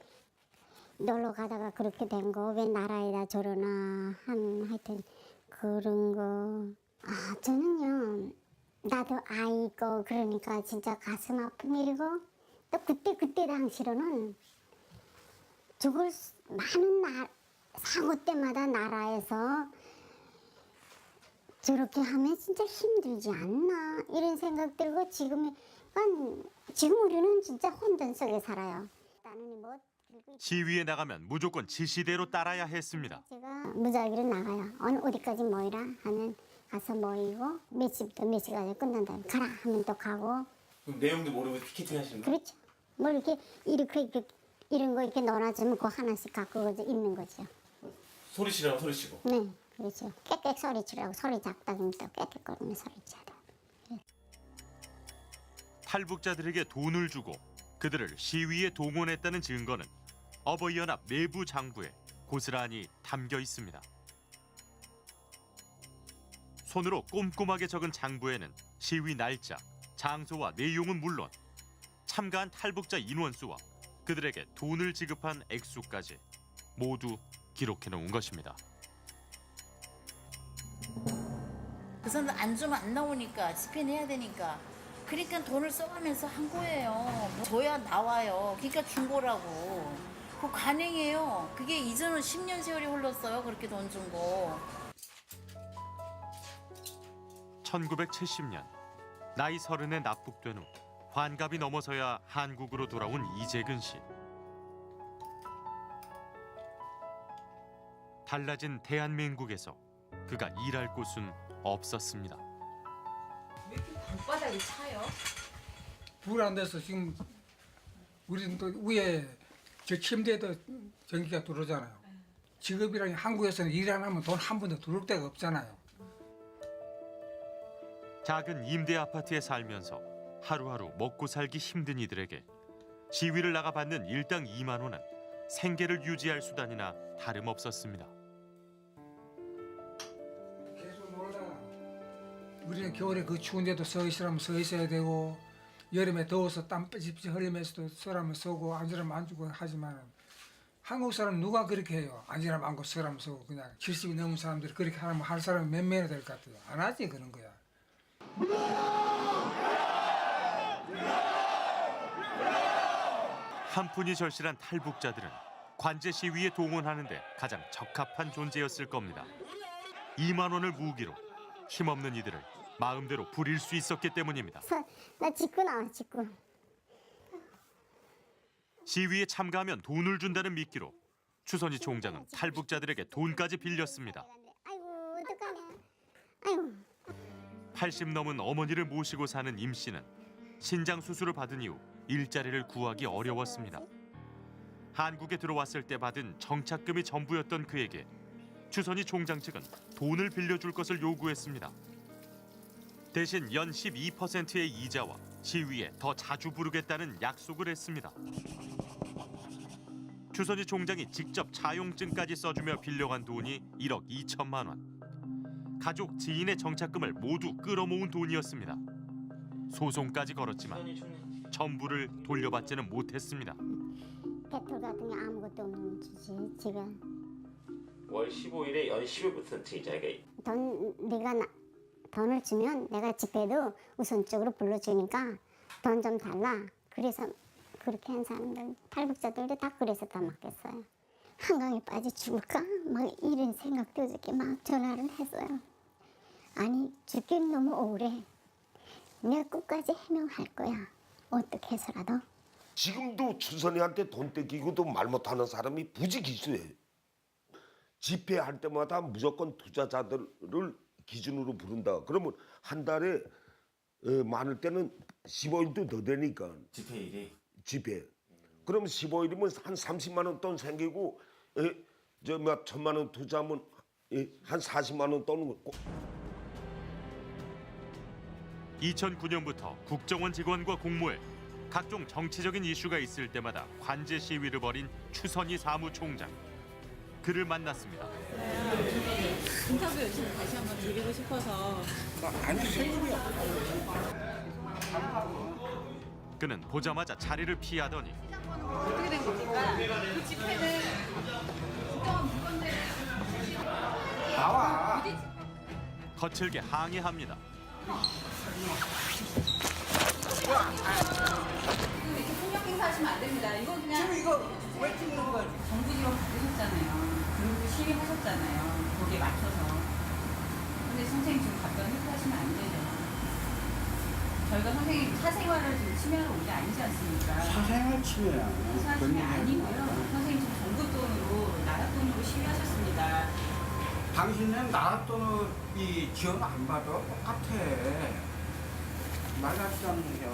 놀러 가다가 그렇게 된 거 왜 나라에다 저러나 하여튼 그런 거. 아 저는요 나도 아이고 그러니까 진짜 가슴 아픈 일이고 또 그때 당시로는 저걸 많은 사고 때마다 나라에서 저렇게 하면 진짜 힘들지 않나 이런 생각 들고 지금 우리는 진짜 혼돈 속에 살아요. 시위에 나가면 무조건 지시대로 따라야 했습니다. 제가 무작위로 나가요. 어디까지 모이라 하면 가서 모이고 몇 시부터 몇 시까지 끝난다 가라 하면 또 가고. 그럼 내용도 모르고 피켓팅 하시는 거예요? 그렇죠. 뭐 이렇게 이런 거 이렇게 넣어놔주면 그거 하나씩 갖고 있는 거죠. 소리 치라고 소리 치고. 네, 그렇죠. 깨끗 소리 치라고 소리 작다 그러면 또 깨끗거리면 소리 치라. 탈북자들에게 돈을 주고 그들을 시위에 동원했다는 증거는 어버이연합 내부 장부에 고스란히 담겨 있습니다. 손으로 꼼꼼하게 적은 장부에는 시위 날짜, 장소와 내용은 물론 참가한 탈북자 인원수와 그들에게 돈을 지급한 액수까지 모두 기록해 놓은 것입니다. 그 사람들 안 주면 안 나오니까 집회내야 되니까 그러니까 돈을 써가면서 한 거예요. 줘야 나와요. 그러니까 준 거라고. 그거 관행이에요. 그게 이전은 10년 세월이 흘렀어요. 그렇게 돈 준 거. 1970년 나이 30에 납북된 후 환갑이 넘어서야 한국으로 돌아온 이재근 씨. 달라진 대한민국에서 그가 일할 곳은 없었습니다. 왜 이렇게 방바닥이 차요? 불 안 돼서 지금 우리는 또 위에 저 침대에도 전기가 들어오잖아요. 직업이랑 한국에서는 일 안 하면 돈 한 푼도 들어올 데가 없잖아요. 작은 임대 아파트에 살면서 하루하루 먹고 살기 힘든 이들에게 시위를 나가 받는 일당 2만 원은 생계를 유지할 수단이나 다름없었습니다. 계속 놀다가 우리는 겨울에 그 추운데도 서 있으라면 서 있어야 되고 여름에 더워서 땀 삐질삐질 흘리면서도 서라면 서고 앉으라면 앉고 하지만 한국 사람 누가 그렇게 해요? 앉으라면 앉고 서라면 서고 그냥 70이 넘은 사람들이 그렇게 하면 할 사람이 몇 명이나 될 것 같아요. 안 하지 그런 거야. 한 푼이 절실한 탈북자들은 관제 시위에 동원하는데 가장 적합한 존재였을 겁니다. 2만 원을 무기로 힘없는 이들을 마음대로 부릴 수 있었기 때문입니다. 나 짚고 나와 짚고. 시위에 참가하면 돈을 준다는 미끼로 추선희 총장은 탈북자들에게 돈까지 빌렸습니다. 아이고 어떡하냐. 아이고. 80 넘은 어머니를 모시고 사는 임 씨는 신장 수술을 받은 이후 일자리를 구하기 어려웠습니다. 한국에 들어왔을 때 받은 정착금이 전부였던 그에게 추선희 총장 측은 돈을 빌려줄 것을 요구했습니다. 대신 연 12%의 이자와 시위에 더 자주 부르겠다는 약속을 했습니다. 추선희 총장이 직접 차용증까지 써주며 빌려간 돈이 1억 2천만 원. 가족, 지인의 정착금을 모두 끌어모은 돈이었습니다. 소송까지 걸었지만 전부를 돌려받지는 못했습니다. 배틀 같은 게 아무것도 없는 주지 지금. 월 15일에 연 10일부터 이자가 돈을 주면 내가 집회도 우선적으로 불러주니까 돈 좀 달라. 그래서 그렇게 한 사람들 탈북자들도 다 그래서 더 맞겠어요. 한강에 빠져 죽을까? 막 이런 생각도 이렇게 막 전화를 했어요. 아니 죽긴 너무 억울해. 내가 끝까지 해명할 거야. 어떻게 해서라도. 지금도 추선이한테 돈 떼기고도 말 못하는 사람이 부지기수예요. 집회할 때마다 무조건 투자자들을 기준으로 부른다. 그러면 한 달에 많을 때는 15일도 더 되니까. 집회일이? 집회. 그럼 15일이면 한 30만 원 돈 생기고 저 몇 천만 원 투자하면 한 40만 원 떠는 거. 2009년부터 국정원 직원과 공모해 각종 정치적인 이슈가 있을 때마다 관제 시위를 벌인 추선희 사무총장. 그를 만났습니다. 인터뷰 요청 다시 한번 드리고 싶어서. 그는 보자마자 자리를 피하더니 어떻게 된 겁니까? 그 집회는 국정원 물건들 나와. 거칠게 항의합니다. 이렇게 폭력 행사하시면 안 됩니다. 이건 그냥 지금 이거 왜 찍는 거지? 정부 지원 받으셨잖아요. 그리고 시위하셨잖아요. 거기에 맞춰서. 근데 선생님 지금 답변 획득하시면 안 되죠. 저희가 선생님 사생활을 지금 침해하러 온 게 아니지 않습니까? 사생활 침해야. 사생활 침해 아니고요. 선생님 지금 정부 돈으로 나라 돈으로 시위하셨습니다. 당신은 나라 돈을 이 지원 안 받아. 똑같아. 말하자는 얘기야.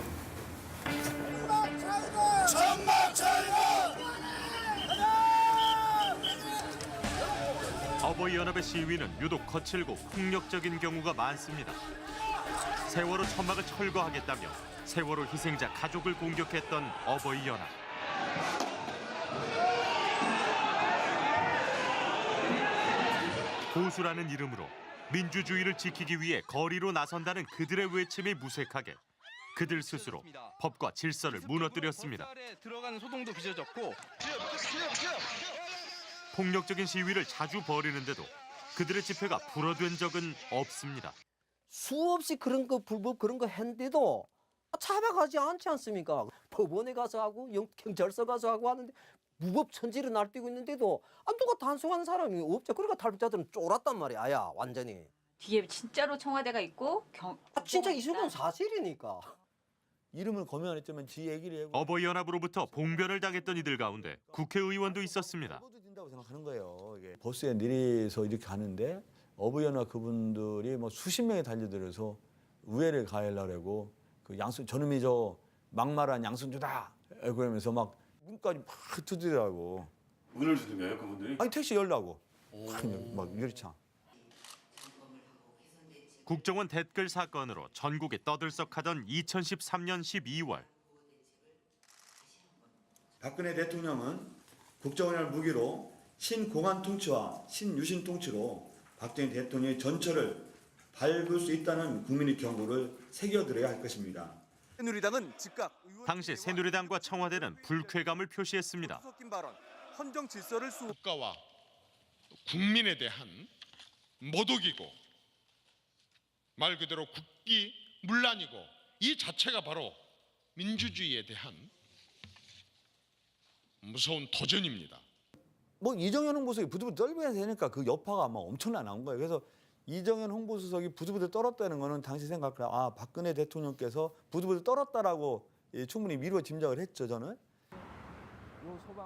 어버이연합의 시위는 유독 거칠고 폭력적인 경우가 많습니다. 세월호 천막을 철거하겠다며 세월호 희생자 가족을 공격했던 어버이연합. 보수라는 이름으로 민주주의를 지키기 위해 거리로 나선다는 그들의 외침이 무색하게 그들 스스로 법과 질서를 무너뜨렸습니다. 들어가는 소동도 빚어졌고 폭력적인 시위를 자주 벌이는데도 그들의 집회가 불어된 적은 없습니다. 수없이 그런 거 불법 그런 거 했는데도 잡아가지 않지 않습니까? 법원에 가서 하고 경찰서 가서 하고 하는데 무법천지를 날뛰고 있는데도 누가 단속하는 사람이 없죠. 그러니까 탈북자들은 쫄았단 말이야. 아야 완전히. 뒤에 진짜로 청와대가 있고 진짜 있었던 사실이니까. 이름을 거명 안 했지만 지 얘기를 해고 어버이연합으로부터 봉변을 당했던 이들 가운데 국회의원도 있었습니다. 된다고 생각하는 거예요. 이게 버스에 내려서 이렇게 가는데 어버이연합 그분들이 뭐 수십 명이 달려들어서 우회를 가하려고 그 양순 저놈이 저 막말한 양순주다 그러면서 막 문까지 막 두드리더라고. 문을 두드려요 그분들이? 아니 택시 열라고 막 유리창. 국정원 댓글 사건으로 전국에 떠들썩하던 2013년 12월. 박근혜 대통령은 국정원을 무기로 신공안 통치와 신유신 통치로 박정희 대통령의 전철을 밟을 수 있다는 국민의 경고를 새겨들어야 할 것입니다. 새누리당은 즉각 당시 새누리당과 청와대는 불쾌감을 표시했습니다. 섞인 발언, 헌정 질서를 국가와 국민에 대한 모독이고 말 그대로 국기 문란이고 이 자체가 바로 민주주의에 대한 무서운 도전입니다. 뭐 이정현 홍보수석이 부들부들 떨면서 하니까 그 여파가 아마 엄청나 나온 거예요. 그래서 이정현 홍보수석이 부들부들 떨었다는 거는 당시 생각을 박근혜 대통령께서 부들부들 떨었다라고 충분히 미루어 짐작을 했죠 저는.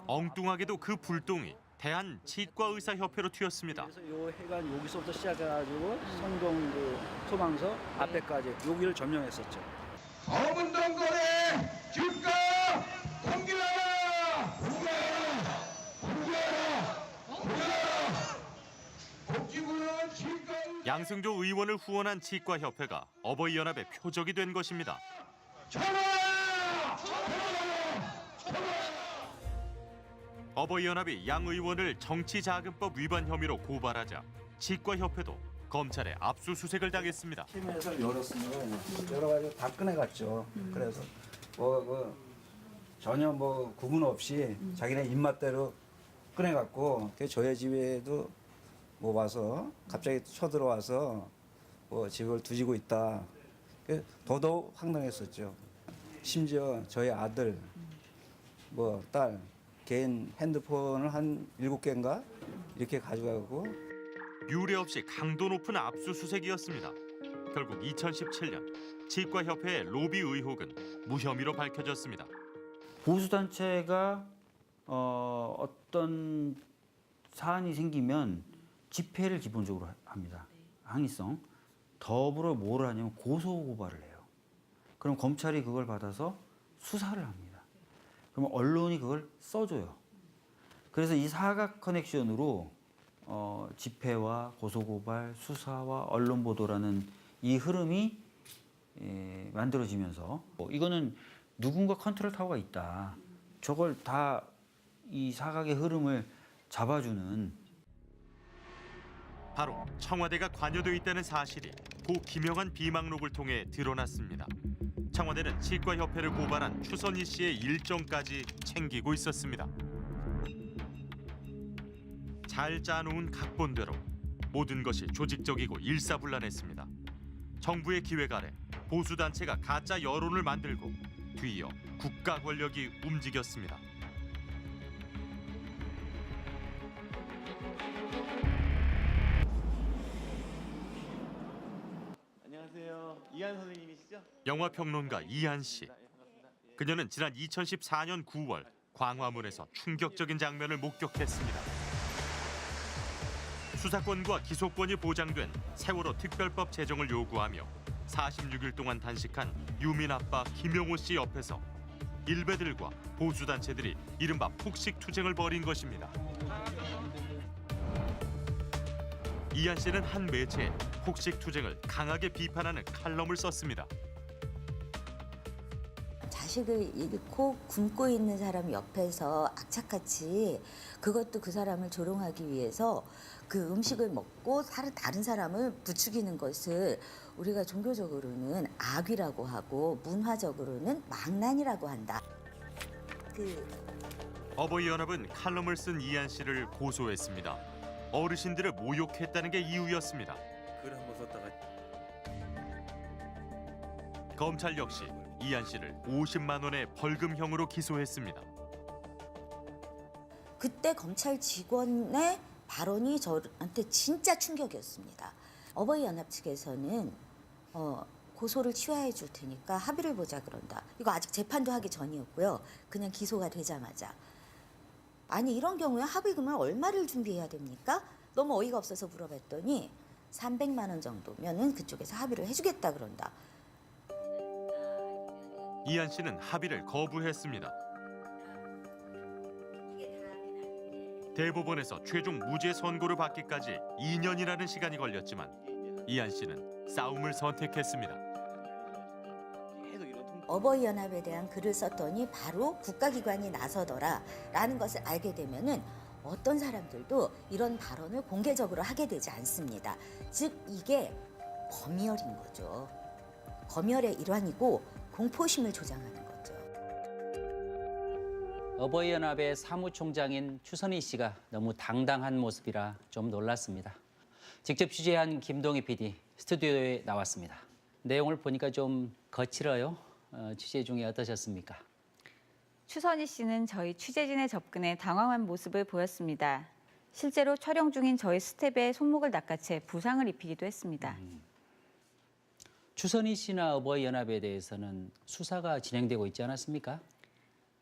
엉뚱하게도 그 불똥이 대한치과의사협회로 튀었습니다. 그래서 요 해관 여기서부터 시작해가지고 성동 그 소방서 앞에까지 여기를 점령했었죠. 검은동거래 즉각 공개하라! 복지부는 지금 양승조 의원을 후원한 치과협회가 어버이연합의 표적이 된 것입니다. 어버이연합이 양 의원을 정치자금법 위반 혐의로 고발하자 치과협회도 검찰에 압수수색을 당했습니다. 팀에서 열었습니다. 열어가지고 다 꺼내갔죠. 그래서 전혀 구분 없이 자기네 입맛대로 꺼내갖고 저희 집에도 와서 갑자기 쳐들어와서 집을 두지고 있다. 더더욱 황당했었죠. 심지어 저희 아들, 딸 개인 핸드폰을 한 7개인가 이렇게 가져가고 유례 없이 강도 높은 압수수색이었습니다. 결국 2017년 치과협회의 로비 의혹은 무혐의로 밝혀졌습니다. 보수단체가 어떤 사안이 생기면 집회를 기본적으로 합니다. 항의성. 더불어 뭐를 하냐면 고소고발을 해요. 그럼 검찰이 그걸 받아서 수사를 합니다. 그러면 언론이 그걸 써줘요. 그래서 이 사각 커넥션으로 집회와 고소고발, 수사와 언론 보도라는 이 흐름이 만들어지면서 이거는 누군가 컨트롤 타워가 있다. 저걸 다 이 사각의 흐름을 잡아주는 바로 청와대가 관여돼 있다는 사실이 고 김영한 비망록을 통해 드러났습니다. 청와대는 치과협회를 고발한 추선희 씨의 일정까지 챙기고 있었습니다. 잘 짜놓은 각본대로 모든 것이 조직적이고 일사불란했습니다. 정부의 기획 아래 보수단체가 가짜 여론을 만들고 뒤이어 국가 권력이 움직였습니다. 안녕하세요. 이한 선생님이시죠? 영화평론가 이한 씨. 그녀는 지난 2014년 9월 광화문에서 충격적인 장면을 목격했습니다. 수사권과 기소권이 보장된 세월호 특별법 제정을 요구하며 46일 동안 단식한 유민 아빠 김용호 씨 옆에서 일베들과 보수단체들이 이른바 폭식 투쟁을 벌인 것입니다. 이한 씨는 한 매체에 폭식 투쟁을 강하게 비판하는 칼럼을 썼습니다. 자식을 잃고 굶고 있는 사람 옆에서 악착같이 그것도 그 사람을 조롱하기 위해서 그 음식을 먹고 다른 사람을 부추기는 것을 우리가 종교적으로는 악이라고 하고 문화적으로는 망난이라고 한다. 어버이연합은 칼럼을 쓴 이한 씨를 고소했습니다. 어르신들을 모욕했다는 게 이유였습니다. 글 한번 썼다가 검찰 역시 이한 씨를 50만 원의 벌금형으로 기소했습니다. 그때 검찰 직원의 발언이 저한테 진짜 충격이었습니다. 어버이연합 측에서는 고소를 취하해 줄 테니까 합의를 보자 그런다. 이거 아직 재판도 하기 전이었고요. 그냥 기소가 되자마자. 아니 이런 경우에 합의금을 얼마를 준비해야 됩니까? 너무 어이가 없어서 물어봤더니 300만 원 정도면은 그쪽에서 합의를 해주겠다 그런다. 이한 씨는 합의를 거부했습니다. 대법원에서 최종 무죄 선고를 받기까지 2년이라는 시간이 걸렸지만 이한 씨는 싸움을 선택했습니다. 어버이연합에 대한 글을 썼더니 바로 국가기관이 나서더라라는 것을 알게 되면은 어떤 사람들도 이런 발언을 공개적으로 하게 되지 않습니다. 즉 이게 검열인 거죠. 검열의 일환이고 공포심을 조장하는 거죠. 어버이연합의 사무총장인 추선희 씨가 너무 당당한 모습이라 좀 놀랐습니다. 직접 취재한 김동희 PD 스튜디오에 나왔습니다. 내용을 보니까 좀 거칠어요. 취재 중에 어떠셨습니까? 추선희 씨는 저희 취재진의 접근에 당황한 모습을 보였습니다. 실제로 촬영 중인 저희 스텝의 손목을 낚아채 부상을 입히기도 했습니다. 추선희 씨나 어버이연합에 대해서는 수사가 진행되고 있지 않았습니까?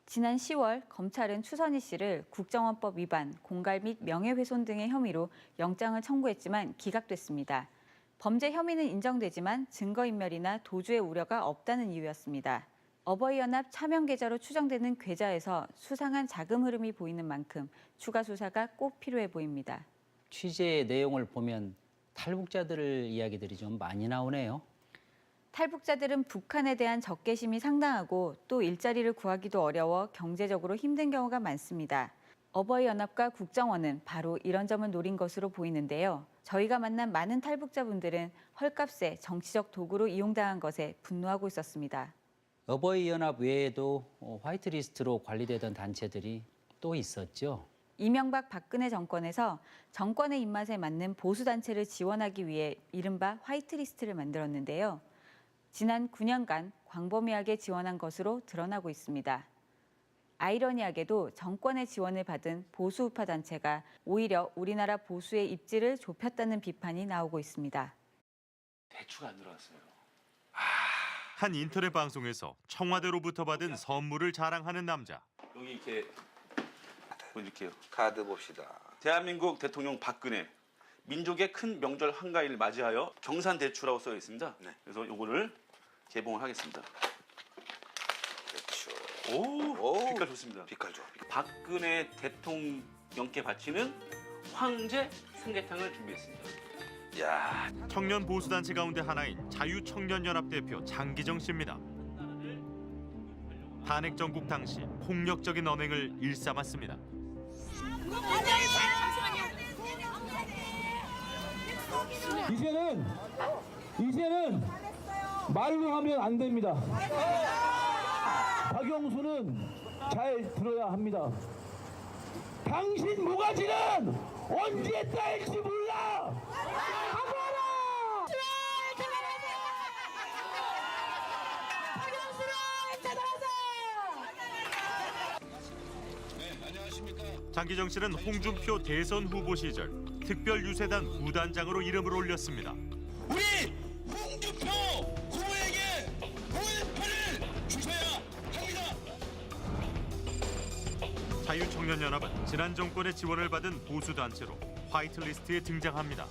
지난 10월 검찰은 추선희 씨를 국정원법 위반, 공갈 및 명예훼손 등의 혐의로 영장을 청구했지만 기각됐습니다. 범죄 혐의는 인정되지만 증거인멸이나 도주의 우려가 없다는 이유였습니다. 어버이연합 차명 계좌로 추정되는 계좌에서 수상한 자금 흐름이 보이는 만큼 추가 수사가 꼭 필요해 보입니다. 취재 내용을 보면 탈북자들 이야기들이 좀 많이 나오네요. 탈북자들은 북한에 대한 적개심이 상당하고 또 일자리를 구하기도 어려워 경제적으로 힘든 경우가 많습니다. 어버이연합과 국정원은 바로 이런 점을 노린 것으로 보이는데요. 저희가 만난 많은 탈북자분들은 헐값에 정치적 도구로 이용당한 것에 분노하고 있었습니다. 어버이연합 외에도 화이트리스트로 관리되던 단체들이 또 있었죠. 이명박 박근혜 정권에서 정권의 입맛에 맞는 보수단체를 지원하기 위해 이른바 화이트리스트를 만들었는데요. 지난 9년간 광범위하게 지원한 것으로 드러나고 있습니다. 아이러니하게도 정권의 지원을 받은 보수우파 단체가 오히려 우리나라 보수의 입지를 좁혔다는 비판이 나오고 있습니다. 대추가 안 들어왔어요. 한 인터넷 방송에서 청와대로부터 받은 선물을 자랑하는 남자. 여기 이렇게 보여줄게요. 카드 봅시다. 대한민국 대통령 박근혜 민족의 큰 명절 한가위를 맞이하여 경산 대추라고 써 있습니다. 그래서 요거를 개봉을 하겠습니다. 대추. 오, 빛깔 좋습니다. 빛깔 좋아. 박근혜 대통령께 바치는 황제 삼계탕을 준비했습니다. 야, 청년 보수단체 가운데 하나인 자유청년연합 대표 장기정 씨입니다. 탄핵 정국 당시 폭력적인 언행을 일삼았습니다. 이제는 말로 하면 안 됩니다. 박영수는 잘 들어야 합니다. 당신 모가지는 언제 따일지 몰라. 장기정 씨는 홍준표 대선 후보 시절 특별유세단 부단장으로 이름을 올렸습니다. 우리 홍준표 후보에게 보일표를 주셔야 합니다. 자유청년연합은 지난 정권의 지원을 받은 보수단체로 화이트리스트에 등장합니다.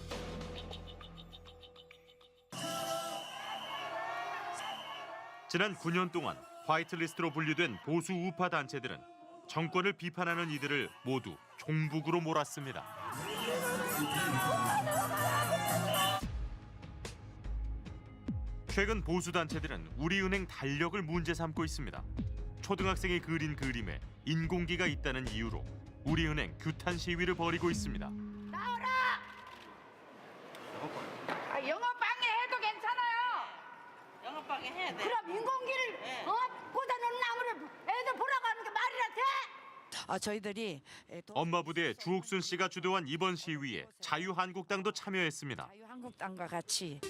지난 9년 동안 화이트리스트로 분류된 보수 우파 단체들은 정권을 비판하는 이들을 모두 종북으로 몰았습니다. 최근 보수단체들은 우리은행 달력을 문제 삼고 있습니다. 초등학생이 그린 그림에 인공기가 있다는 이유로 우리은행 규탄 시위를 벌이고 있습니다. 영업방해 해도 괜찮아요. 영업방해 해야 돼. 그럼 인공기를 꽂아놓는 나무를 애들 보라고 하는 게 말이라 돼? 저희들이 엄마 부대 주옥순 씨가 주도한 이번 시위에 자유한국당도 참여했습니다. 자유한국당과 같이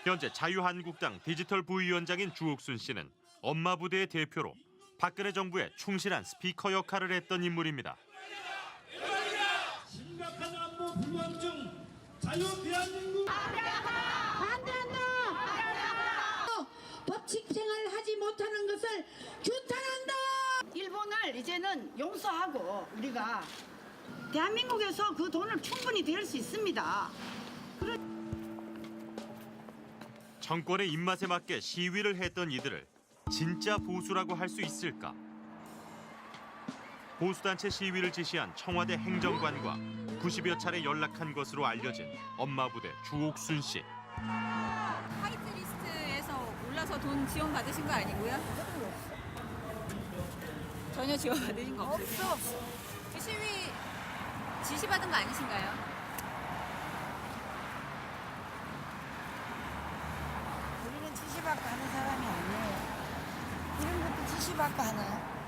현재 자유한국당 디지털 부위원장인 주옥순 씨는 엄마 부대의 대표로 박근혜 정부에 충실한 스피커 역할을 했던 인물입니다. 심각한 안보 불감증 자유 대한민국 반대한다. 법칙 생활을 하지 못하는 것을 규탄한다. 일본을 이제는 용서하고 우리가 대한민국에서 그 돈을 충분히 댈 수 있습니다. 정권의 입맛에 맞게 시위를 했던 이들을 진짜 보수라고 할 수 있을까? 보수단체 시위를 지시한 청와대 행정관과 90여 차례 연락한 것으로 알려진 엄마 부대 주옥순 씨. 화이트리스트에서 올라서 돈 지원 받으신 거 아니고요? 전혀 지원 받으신 거 없으세요? 없어. 그 시위 지시 받은 거 아니신가요? 우리는 지시받고 하는 사람이 아니에요. 이런 것도 지시받고 하나요?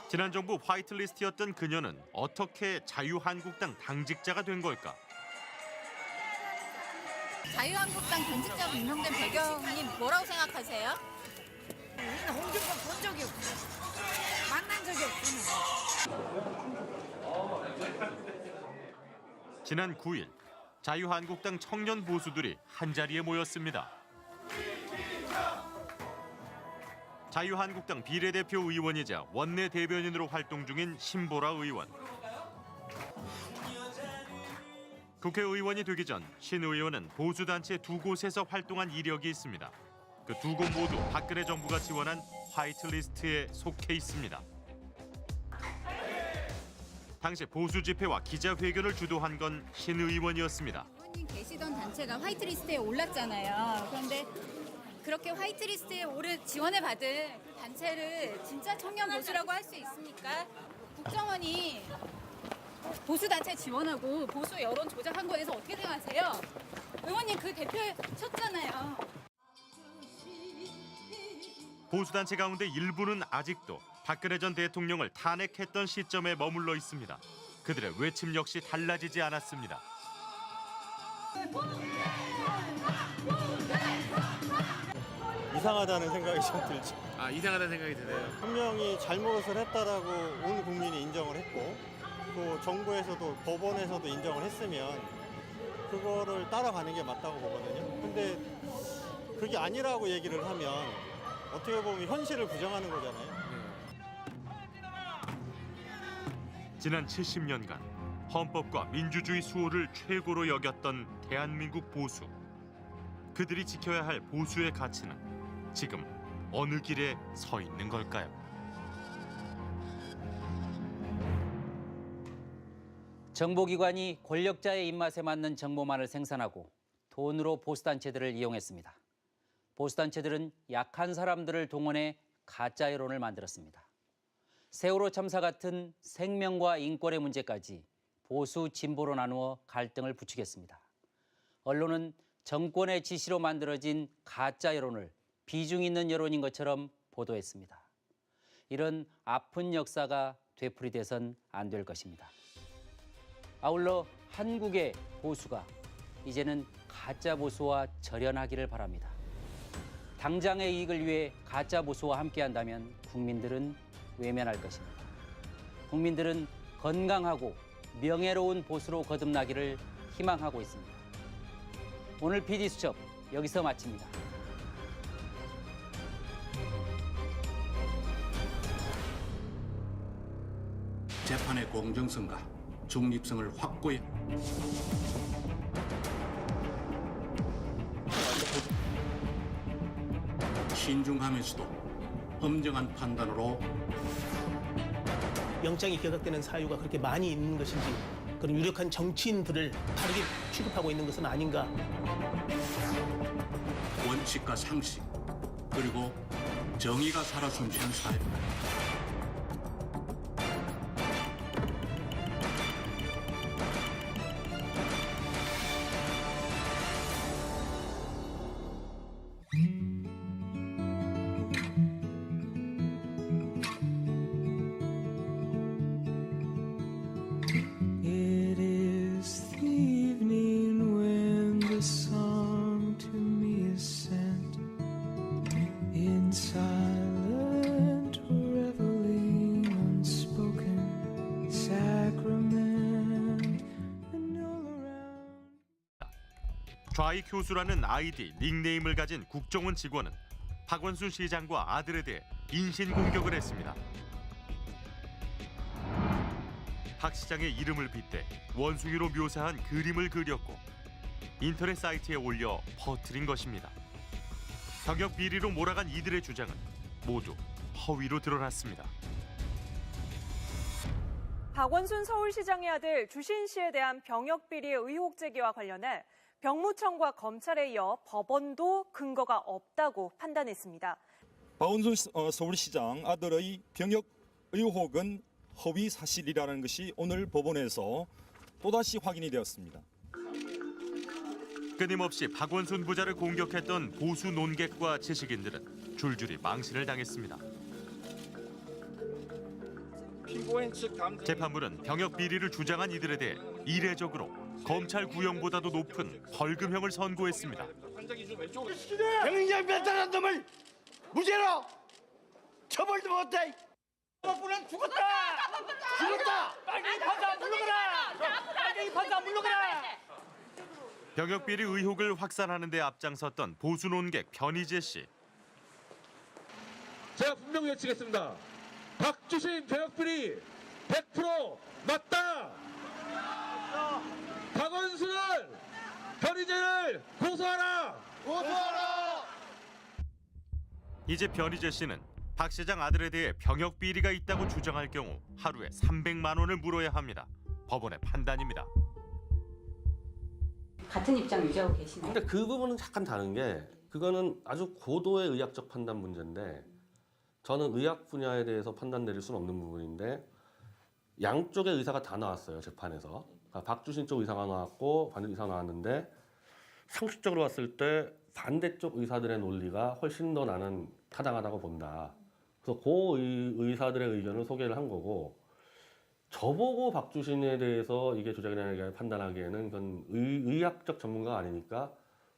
지난 정부 화이트리스트였던 그녀는 어떻게 자유한국당 당직자가 된 걸까? 자유한국당 당직자로 임명된 배경이 뭐라고 생각하세요? 우리는 홍준표 본 적이 없고 만난 적이 없고. 지난 9일 자유한국당 청년 보수들이 한자리에 모였습니다. 자유한국당 비례대표 의원이자 원내 대변인으로 활동 중인 신보라 의원. 국회의원이 되기 전 신 의원은 보수단체 두 곳에서 활동한 이력이 있습니다. 그 두 곳 모두 박근혜 정부가 지원한 화이트리스트에 속해 있습니다. 당시 보수 집회와 기자회견을 주도한 건 신 의원이었습니다. 의원님 계시던 단체가 화이트리스트에 올랐잖아요. 그런데 그렇게 화이트리스트에 오래 지원을 받은 그 단체를 진짜 청년 보수라고 할 수 있습니까? 국정원이 보수단체 지원하고 보수 여론 조작한 거에 대해서 어떻게 생각하세요? 의원님 그 대표셨잖아요. 보수단체 가운데 일부는 아직도 박근혜 전 대통령을 탄핵했던 시점에 머물러 있습니다. 그들의 외침 역시 달라지지 않았습니다. 이상하다는 생각이 좀 들죠. 아, 이상하다는 생각이 드네요. 한 명이 잘못을 했다라고 온 국민이 인정을 했고 또 정부에서도 법원에서도 인정을 했으면 그거를 따라가는 게 맞다고 보거든요. 근데 그게 아니라고 얘기를 하면 어떻게 보면 현실을 부정하는 거잖아요. 지난 70년간 헌법과 민주주의 수호를 최고로 여겼던 대한민국 보수. 그들이 지켜야 할 보수의 가치는 지금 어느 길에 서 있는 걸까요? 정보기관이 권력자의 입맛에 맞는 정보만을 생산하고 돈으로 보수단체들을 이용했습니다. 보수단체들은 약한 사람들을 동원해 가짜 여론을 만들었습니다. 세월호 참사 같은 생명과 인권의 문제까지 보수, 진보로 나누어 갈등을 부추겼습니다. 언론은 정권의 지시로 만들어진 가짜 여론을 비중 있는 여론인 것처럼 보도했습니다. 이런 아픈 역사가 되풀이돼선 안 될 것입니다. 아울러 한국의 보수가 이제는 가짜 보수와 절연하기를 바랍니다. 당장의 이익을 위해 가짜 보수와 함께한다면 국민들은 외면할 것입니다. 국민들은 건강하고 명예로운 보수로 거듭나기를 희망하고 있습니다. 오늘 PD수첩 여기서 마칩니다. 재판의 공정성과 중립성을 확고히 신중하면서도 엄정한 판단으로 영장이 기각되는 사유가 그렇게 많이 있는 것인지 그런 유력한 정치인들을 다르게 취급하고 있는 것은 아닌가. 원칙과 상식 그리고 정의가 살아 숨쉬는 사회입니다. It is the evening when the song to me is sent in silent reveling, unspoken sacrament and all around. 좌익 교수라는 아이디 닉네임을 가진 국정원 직원은 박원순 시장과 아들에 대해 인신 공격을 했습니다. 박 시장의 이름을 빗대 원숭이로 묘사한 그림을 그렸고 인터넷 사이트에 올려 퍼뜨린 것입니다. 병역 비리로 몰아간 이들의 주장은 모두 허위로 드러났습니다. 박원순 서울시장의 아들 주신 씨에 대한 병역 비리 의혹 제기와 관련해 병무청과 검찰에 이어 법원도 근거가 없다고 판단했습니다. 박원순 서울시장 아들의 병역 의혹은 허위 사실이라는 것이 오늘 법원에서 또다시 확인이 되었습니다. 끊임없이 박원순 부자를 공격했던 보수 논객과 지식인들은 줄줄이 망신을 당했습니다. 재판부는 병역 비리를 주장한 이들에 대해 이례적으로 검찰 구형보다도 높은 벌금형을 선고했습니다. 병인장 뱉어난 놈을 무죄로 처벌도 못해. 는 죽었다. 죽었다. 빨리 판사 물러가라. 빨리 판사 물러가라. 병역 비리 의혹을 확산하는 데 앞장섰던 보수 논객 변희재 씨. 제가 분명히 외치겠습니다. 박주신 병역 비리 100% 맞다. 박원순을 변희재를 고소하라. 고소하라. 이제 변희재 씨는 박 시장 아들에 대해 병역 비리가 있다고 주장할 경우 하루에 300만 원을 물어야 합니다. 법원의 판단입니다. 같은 입장 유지하고 계시나요? 근데 그 부분은 약간 다른 게 그거는 아주 고도의 의학적 판단 문제인데 저는 의학 분야에 대해서 판단 내릴 수는 없는 부분인데 양쪽의 의사가 다 나왔어요. 재판에서. 그러니까 박주신 쪽 의사가 나왔고 반대 의사가 나왔는데 상식적으로 봤을 때 반대쪽 의사들의 논리가 훨씬 더 나는 타당하다고 본다. 그래서 그 의사들의 의견을 소개를 한 거고 저보고 박주신에 대해서 이게 조작이라는 판단하기에는 그건 의학적 전문가가 아니니까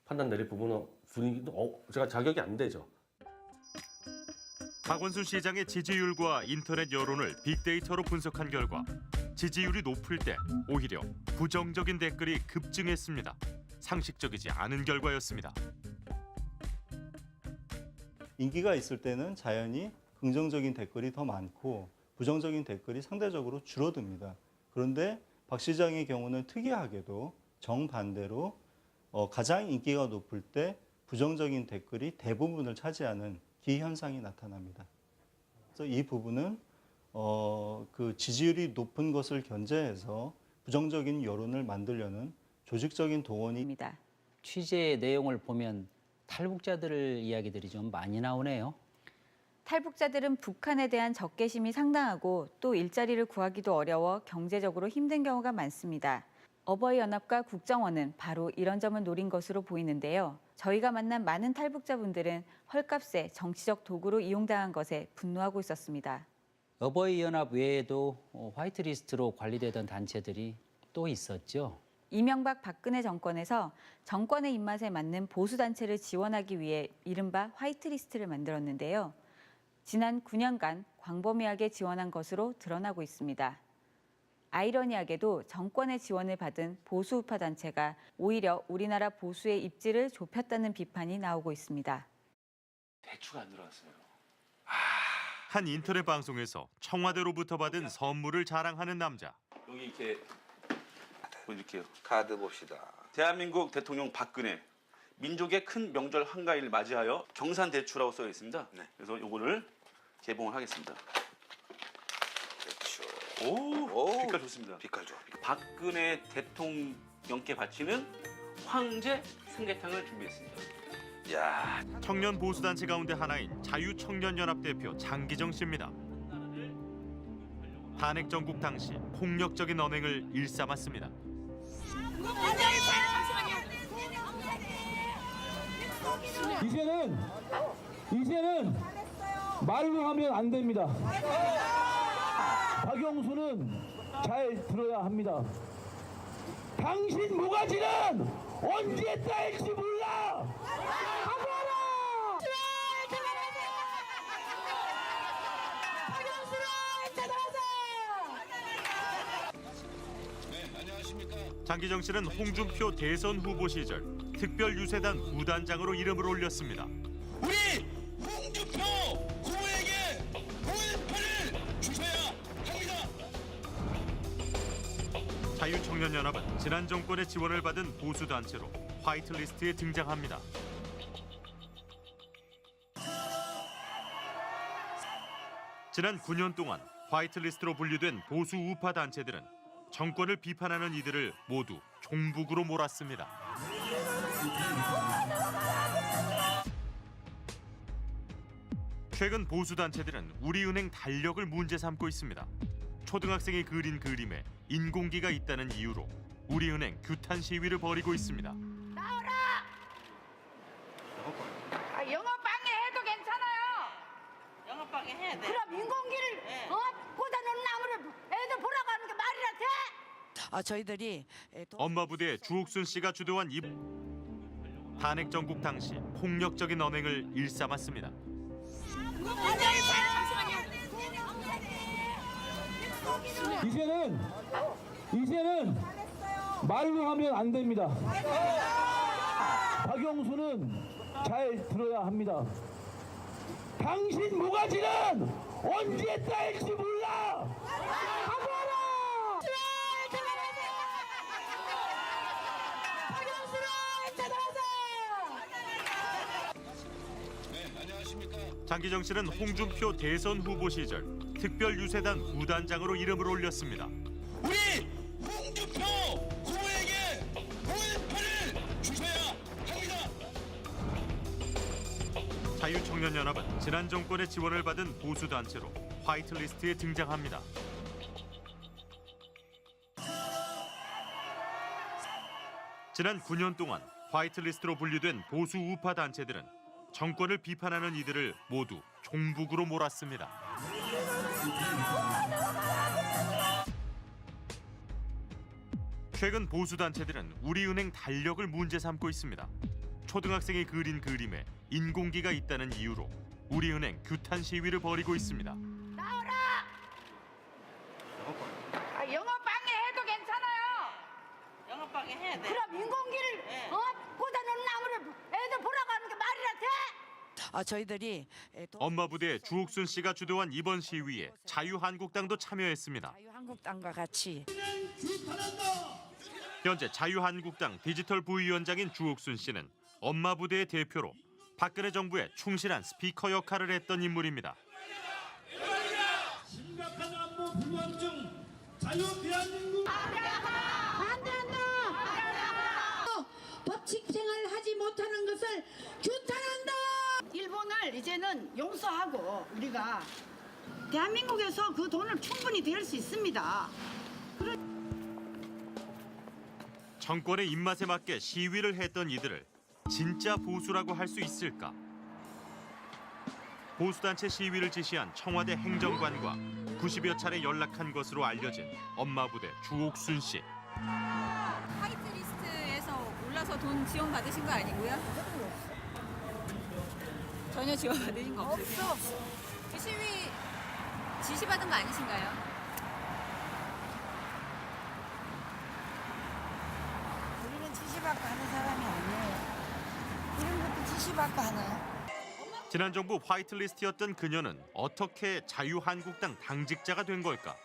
판단 내릴 부분은 분위기도 제가 자격이 안 되죠. 박원순 시장의 지지율과 인터넷 여론을 빅데이터로 분석한 결과 지지율이 높을 때 오히려 부정적인 댓글이 급증했습니다. 상식적이지 않은 결과였습니다. 인기가 있을 때는 자연히 긍정적인 댓글이 더 많고 부정적인 댓글이 상대적으로 줄어듭니다. 그런데 박 시장의 경우는 특이하게도 정반대로 가장 인기가 높을 때 부정적인 댓글이 대부분을 차지하는 기현상이 나타납니다. 그래서 이 부분은 그 지지율이 높은 것을 견제해서 부정적인 여론을 만들려는 조직적인 동원입니다. 취재 내용을 보면 탈북자들 이야기들이 좀 많이 나오네요. 탈북자들은 북한에 대한 적개심이 상당하고 또 일자리를 구하기도 어려워 경제적으로 힘든 경우가 많습니다. 어버이연합과 국정원은 바로 이런 점을 노린 것으로 보이는데요. 저희가 만난 많은 탈북자분들은 헐값에 정치적 도구로 이용당한 것에 분노하고 있었습니다. 어버이연합 외에도 화이트리스트로 관리되던 단체들이 또 있었죠. 이명박 박근혜 정권에서 정권의 입맛에 맞는 보수단체를 지원하기 위해 이른바 화이트리스트를 만들었는데요. 지난 9년간 광범위하게 지원한 것으로 드러나고 있습니다. 아이러니하게도 정권의 지원을 받은 보수 우파 단체가 오히려 우리나라 보수의 입지를 좁혔다는 비판이 나오고 있습니다. 대추가 안 들어왔어요. 한 인터넷 방송에서 청와대로부터 받은 선물을 자랑하는 남자. 여기 이렇게 보여줄게요. 카드 봅시다. 대한민국 대통령 박근혜 민족의 큰 명절 한가위를 맞이하여 경산 대추라고 써 있습니다. 그래서 이거를 개봉을 하겠습니다. 대추. 오, 빛깔 좋습니다. 빛깔 좋아. 박근혜 대통령께 바치는 황제 삼계탕을 준비했습니다. 야, 청년 보수단체 가운데 하나인 자유청년연합 대표 장기정 씨입니다. 탄핵 정국 당시 폭력적인 언행을 일삼았습니다. 이제는 말로 하면 안 됩니다. 박영수는 잘 들어야 합니다. 당신 모가지는 언제 딸지 몰라. 장기정 씨는 홍준표 대선 후보 시절 특별유세단 부단장으로 이름을 올렸습니다. 우리 홍준표 후보에게 보일표를 주셔야 합니다. 자유청년연합은 지난 정권의 지원을 받은 보수단체로 화이트리스트에 등장합니다. 지난 9년 동안 화이트리스트로 분류된 보수 우파 단체들은 정권을 비판하는 이들을 모두 종북으로 몰았습니다. 최근 보수단체들은 우리은행 달력을 문제 삼고 있습니다. 초등학생이 그린 그림에 인공기가 있다는 이유로 우리은행 규탄 시위를 벌이고 있습니다. 영업방해 해도 괜찮아요. 영업방해 해야 돼. 그럼 인공기를 꽂아놓는 나무를 애들 보라고 하는 게 말이라 돼? 저희들이 엄마 부대 주옥순 씨가 주도한 이 탄핵 정국 당시 폭력적인 언행을 일삼았습니다. 이제는 말로 하면 안 됩니다. 박영수는 잘 들어야 합니다. 당신 모가지는 언제 딸지 몰라. 장기정 씨는 홍준표 대선 후보 시절 특별유세단 부단장으로 이름을 올렸습니다. 우리 홍준표 후보에게 보일표를 주셔야 합니다. 자유청년연합은 지난 정권의 지원을 받은 보수단체로 화이트리스트에 등장합니다. 지난 9년 동안 화이트리스트로 분류된 보수 우파 단체들은 정권을 비판하는 이들을 모두 종북으로 몰았습니다. 최근 보수단체들은 우리은행 달력을 문제 삼고 있습니다. 초등학생이 그린 그림에 인공기가 있다는 이유로 우리은행 규탄 시위를 벌이고 있습니다. 영업방해 해도 괜찮아요. 영업방해 해야 돼. 그럼 인공기를 꽂아놓는 나무를 애들 보라고 하는 게 말이라 돼? 저희들이 엄마 부대 주옥순 씨가 주도한 이번 시위에 자유한국당도 참여했습니다. 한국당과 같이 현재 자유한국당 디지털 부위원장인 주옥순 씨는 엄마 부대의 대표로 박근혜 정부에 충실한 스피커 역할을 했던 인물입니다. 심각한 안보 불안증 자유 대한민국 법칙 생활하지 못하는 것을 규탄한다. 일본을 이제는 용서하고 우리가 대한민국에서 그 돈을 충분히 댈 수 있습니다. 정권의 입맛에 맞게 시위를 했던 이들을 진짜 보수라고 할 수 있을까? 보수단체 시위를 지시한 청와대 행정관과 90여 차례 연락한 것으로 알려진 엄마 부대 주옥순 씨. 화이트리스트에서 올라서 돈 지원 받으신 거 아니고요? 전혀 지원 받으신 거 없으세요? 없어. 그 시위 지시 받은 거 아니신가요? 우리는 지시받고 하는 사람이 아니에요. 이런 것도 지시받고 하나요? 지난 정부 화이트리스트였던 그녀는 어떻게 자유한국당 당직자가 된 걸까?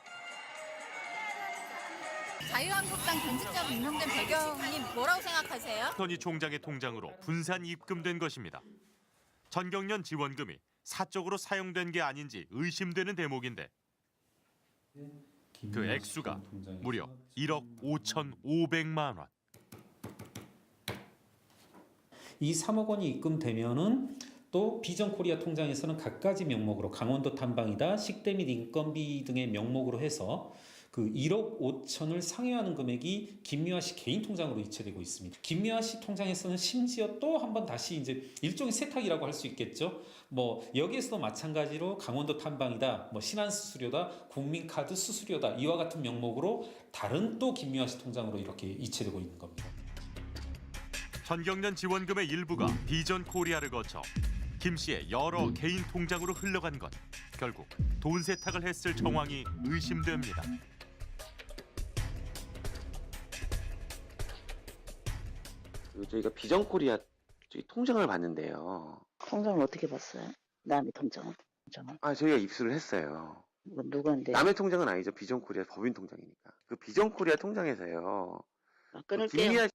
자유한국당 당직자로 임명된 배경이 뭐라고 생각하세요? 선희 총장의 통장으로 분산 입금된 것입니다. 전경련 지원금이 사적으로 사용된 게 아닌지 의심되는 대목인데 그 액수가 무려 1억 5,500만 원. 이 3억 원이 입금되면은 또 비전코리아 통장에서는 갖가지 명목으로 강원도 탐방이다, 식대 및 인건비 등의 명목으로 해서 그 1억 5천을 상회하는 금액이 김미화 씨 개인 통장으로 이체되고 있습니다. 김미화 씨 통장에서는 심지어 또 한 번 다시 이제 일종의 세탁이라고 할 수 있겠죠. 뭐 여기에서도 마찬가지로 강원도 탐방이다, 뭐 신한 수수료다, 국민카드 수수료다 이와 같은 명목으로 다른 또 김미화 씨 통장으로 이렇게 이체되고 있는 겁니다. 전경련 지원금의 일부가 비전코리아를 거쳐 김 씨의 여러 개인 통장으로 흘러간 것. 결국 돈 세탁을 했을 정황이 의심됩니다. 저희가 비전코리아 통장을 봤는데요. 통장을 어떻게 봤어요? 남의 통장을? 저희가 입수를 했어요. 누구한테? 남의 통장은 아니죠. 비전코리아 법인 통장이니까. 그 비전코리아 통장에서요. 끊을게요.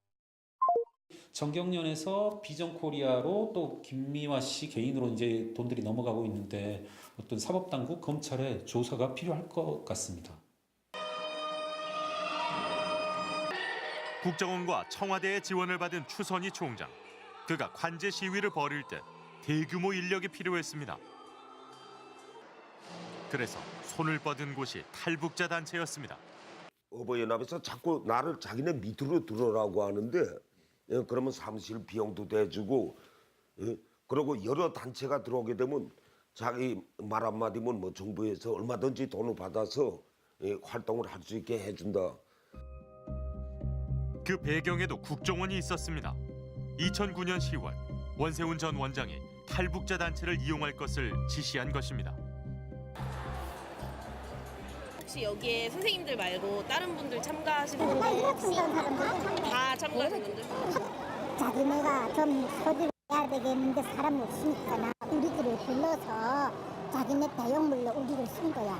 정경련에서 비전코리아로 또 김미화 씨 개인으로 이제 돈들이 넘어가고 있는데 어떤 사법당국, 검찰의 조사가 필요할 것 같습니다. 국정원과 청와대의 지원을 받은 추선희 총장. 그가 관제 시위를 벌일 때 대규모 인력이 필요했습니다. 그래서 손을 뻗은 곳이 탈북자 단체였습니다. 어버이연합에서 자꾸 나를 자기네 밑으로 들어라고 하는데 그러면 사무실 비용도 대주고 그리고 여러 단체가 들어오게 되면 자기 말 한마디면 뭐 정부에서 얼마든지 돈을 받아서 활동을 할 수 있게 해준다. 그 배경에도 국정원이 있었습니다. 2009년 10월 원세훈 전 원장이 탈북자 단체를 이용할 것을 지시한 것입니다. 혹시 여기에 선생님들 말고 다른 분들 참가하시는 분들 혹시 다 참가하시는 분들? 자기네가 좀 소리를 해야 되겠는데 사람 없으니까 우리들을 불러서 자기네 대용물로 우리를 쓴 거야.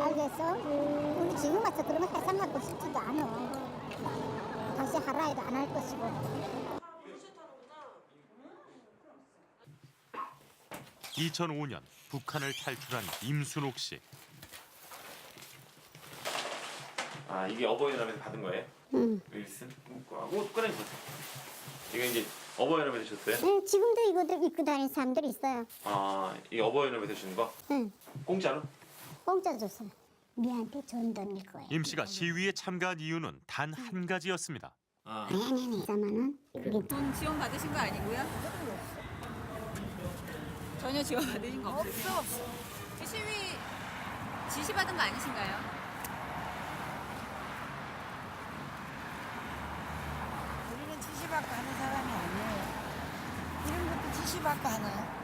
알겠어? 우리 지금 와서 그런 거 해상하고 싶지도 않아. 다시 하라 해도 안 할 것이고. 2005년 북한을 탈출한 임순옥 씨. 아, 이게 어버이연합에서 받은 거예요? 응. 윌슨? 옷 꺼내주세요. 이거 이제 어버이연합에서 주셨어요? 네, 지금도 이거 입고 다니는 사람들이 있어요. 아, 이게 어버이연합에서 주는 거? 응. 공짜로? 공짜 줬어요. 미한테 준 돈일 거예요. 임 씨가 시위에 참가한 이유는 단 한 가지였습니다. 아니, 4만원. 돈 지원 받으신 거 아니고요? 전혀 지원 받으신 거 없으세요? 없어. 그 시위 지시 받은 거 아니신가요? 우리는 지시받고 하는 사람이 아니에요. 이런 것도 지시받고 하나요?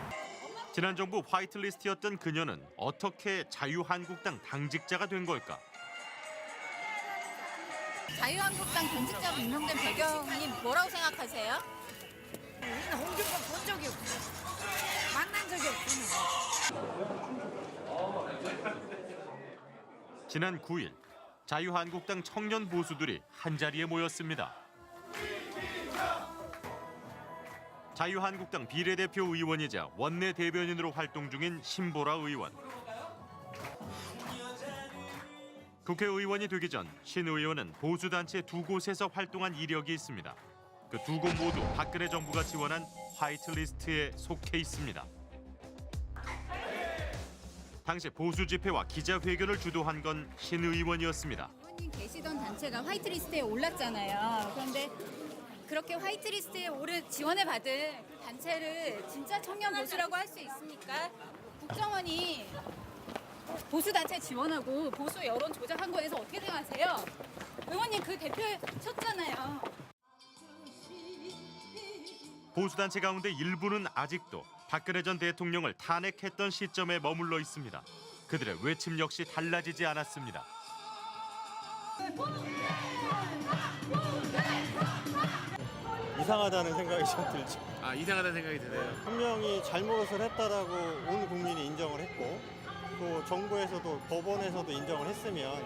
지난 정부 화이트리스트였던 그녀는 어떻게 자유한국당 당직자가 된 걸까? 자유한국당 당직자로 임명된 배경이 뭐라고 생각하세요? 우리는 홍준표 본 적이 없고 만난 적이 없고. 지난 9일 자유한국당 청년 보수들이 한자리에 모였습니다. 자유한국당 비례대표 의원이자 원내 대변인으로 활동 중인 신보라 의원. 국회의원이 되기 전 신 의원은 보수단체 두 곳에서 활동한 이력이 있습니다. 그 두 곳 모두 박근혜 정부가 지원한 화이트리스트에 속해 있습니다. 당시 보수 집회와 기자회견을 주도한 건 신 의원이었습니다. 의원님 계시던 단체가 화이트리스트에 올랐잖아요. 그런데 그렇게 화이트리스트에 지원을 받은 그 단체를 진짜 청년 보수라고 할 수 있습니까? 국정원이 보수 단체 지원하고 보수 여론 조작한 거에 대해서 어떻게 생각하세요? 의원님 그 대표셨잖아요. 보수단체 가운데 일부는 아직도 박근혜 전 대통령을 탄핵했던 시점에 머물러 있습니다. 그들의 외침 역시 달라지지 않았습니다. 이상하다는 생각이 좀 들죠. 아, 이상하다는 생각이 드네요. 분명히 잘못을 했다라고 온 국민이 인정을 했고 또 정부에서도 법원에서도 인정을 했으면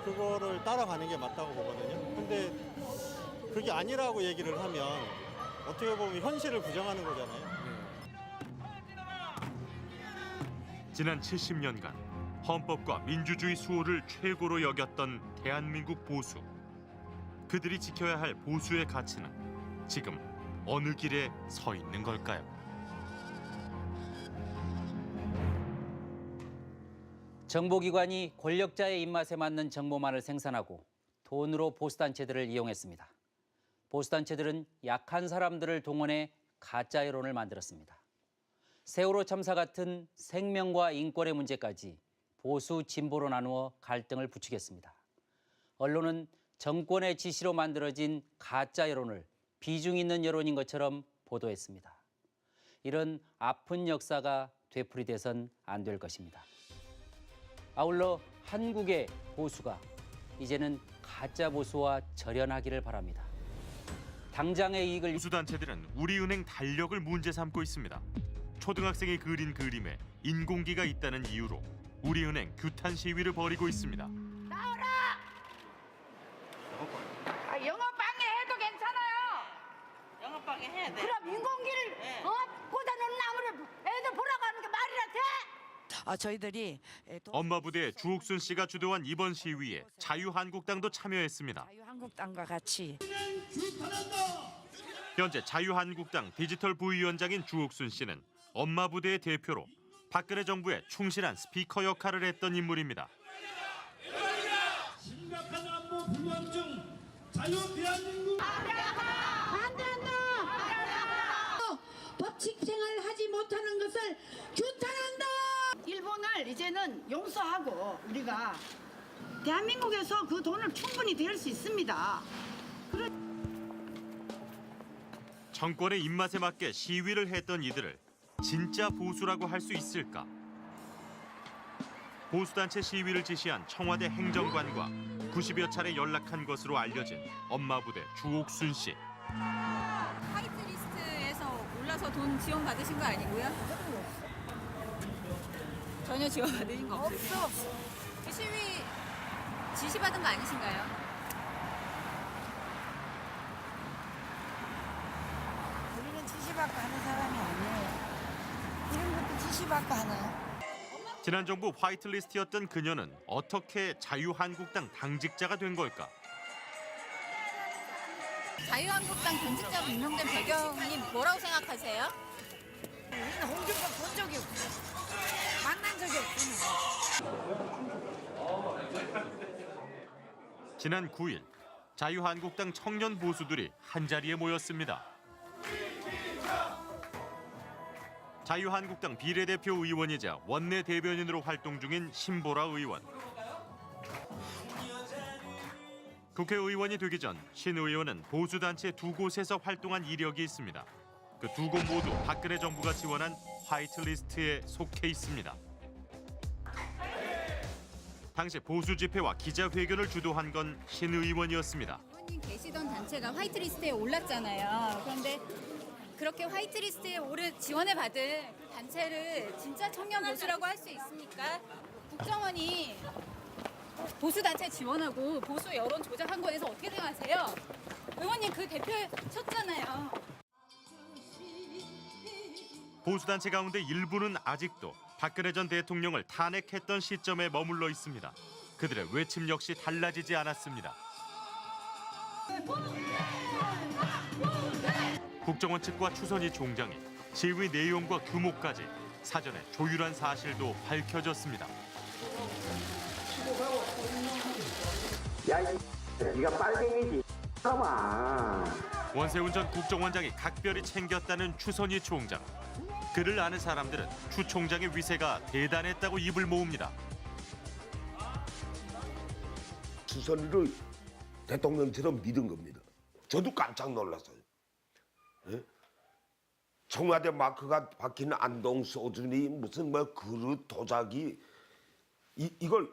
그거를 따라가는 게 맞다고 보거든요. 근데 그게 아니라고 얘기를 하면 어떻게 보면 현실을 부정하는 거잖아요. 지난 70년간 헌법과 민주주의 수호를 최고로 여겼던 대한민국 보수. 그들이 지켜야 할 보수의 가치는 지금 어느 길에 서 있는 걸까요? 정보기관이 권력자의 입맛에 맞는 정보만을 생산하고 돈으로 보수단체들을 이용했습니다. 보수단체들은 약한 사람들을 동원해 가짜 여론을 만들었습니다. 세월호 참사 같은 생명과 인권의 문제까지 보수, 진보로 나누어 갈등을 부추겼습니다. 언론은 정권의 지시로 만들어진 가짜 여론을 비중 있는 여론인 것처럼 보도했습니다. 이런 아픈 역사가 되풀이돼선 안 될 것입니다. 아울러 한국의 보수가 이제는 가짜 보수와 절연하기를 바랍니다. 당장의 이익을 보수단체들은 우리은행 달력을 문제 삼고 있습니다. 초등학생이 그린 그림에 인공기가 있다는 이유로 우리은행 규탄 시위를 벌이고 있습니다. 나오라! 영업방해 해도 괜찮아요. 영업방해 해야 돼. 그럼 인공기를 꽂아놓는 나무를 애들 보라고 하는 게 말이라 돼? 저희들이 엄마 부대 주옥순 씨가 주도한 이번 시위에 자유한국당도 참여했습니다. 자유한국당과 같이 현재 자유한국당 디지털 부위원장인 주옥순 씨는 엄마 부대의 대표로 박근혜 정부에 충실한 스피커 역할을 했던 인물입니다. 심각한 안보 불안증 자유 대한민국 안 된다! 법칙 생활을 하지 못하는 것을 규탄한다! 일본을 이제는 용서하고 우리가 대한민국에서 그 돈을 충분히 댈 수 있습니다. 정권의 입맛에 맞게 시위를 했던 이들을 진짜 보수라고 할 수 있을까? 보수단체 시위를 지시한 청와대 행정관과 90여 차례 연락한 것으로 알려진 엄마 부대 주옥순 씨. 화이트리스트에서 올라서 돈 지원 받으신 거 아니고요? 전혀 지원 받으신 거 없으세요? 없어. 그 시위 지시 받은 거 아니신가요? 우리는 지시받고 하는 사람이 아니에요. 이런 것도 지시받고 하나요? 지난 정부 화이트리스트였던 그녀는 어떻게 자유한국당 당직자가 된 걸까? 자유한국당 당직자로 임명된 배경이 뭐라고 생각하세요? 우리는 홍준표 본 적이 없어. 만난 적이 없어. 지난 9일 자유한국당 청년 보수들이 한자리에 모였습니다. 자유한국당 비례대표 의원이자 원내 대변인으로 활동 중인 신보라 의원. 국회의원이 되기 전 신 의원은 보수단체 두 곳에서 활동한 이력이 있습니다. 그 두 곳 모두 박근혜 정부가 지원한 화이트리스트에 속해 있습니다. 당시 보수 집회와 기자회견을 주도한 건 신 의원이었습니다. 의원님 계시던 단체가 화이트리스트에 올랐잖아요. 그런데 그렇게 화이트리스트에 지원을 받은 그 단체를 진짜 청년 보수라고 할 수 있습니까? 국정원이 보수 단체 지원하고 보수 여론 조작한 거에 대해서 어떻게 생각하세요? 의원님 그 대표셨잖아요. 보수단체 가운데 일부는 아직도 박근혜 전 대통령을 탄핵했던 시점에 머물러 있습니다. 그들의 외침 역시 달라지지 않았습니다. 국정원 측과 추선희 총장이 시위 내용과 규모까지 사전에 조율한 사실도 밝혀졌습니다. 네가 빨갱이지. 원세훈 전 국정원장이 각별히 챙겼다는 추선희 총장. 그를 아는 사람들은 추 총장의 위세가 대단했다고 입을 모읍니다. 추선이를 대통령처럼 믿은 겁니다. 저도 깜짝 놀랐어요. 예? 청와대 마크가 박힌 안동 소준이 무슨 뭐 그릇 도자기 이걸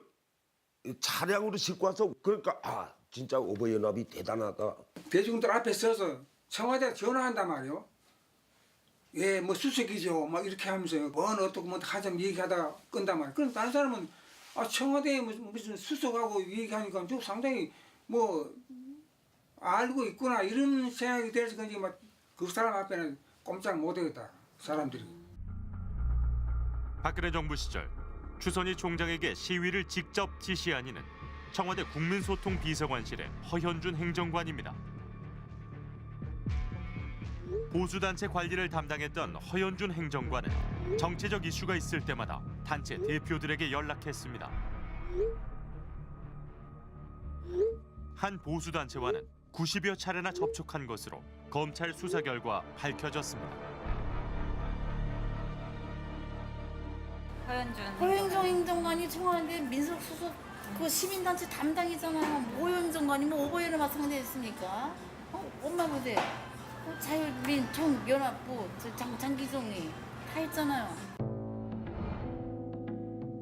차량으로 싣고 와서 그러니까 진짜 오버연합이 대단하다. 대중들 앞에 서서 청와대 전화한단 말이요. 예, 뭐 수석이죠. 막 이렇게 하면서 뭐는 어떻고 뭐 하자면 얘기하다가 끈단 말이에요. 그럼 다른 사람은 청와대에 무슨 수석하고 얘기하니까 좀 상당히 뭐 알고 있구나 이런 생각이 들어서 그런지 막 그 사람 앞에는 꼼짝 못하겠다 사람들이. 박근혜 정부 시절 추선희 총장에게 시위를 직접 지시한 이는 청와대 국민소통비서관실의 허현준 행정관입니다. 보수단체 관리를 담당했던 허현준 행정관은 정치적 이슈가 있을 때마다 단체 대표들에게 연락했습니다. 한 보수단체와는 90여 차례나 접촉한 것으로 검찰 수사 결과 밝혀졌습니다. 허영정 행정관이 청와대 민속수석 그 시민단체 담당이잖아요. 뭐 행정관이 뭐 오버연합 상대했습니까? 엄마 보세요. 자유민 총연합부 장기종이 다 했잖아요.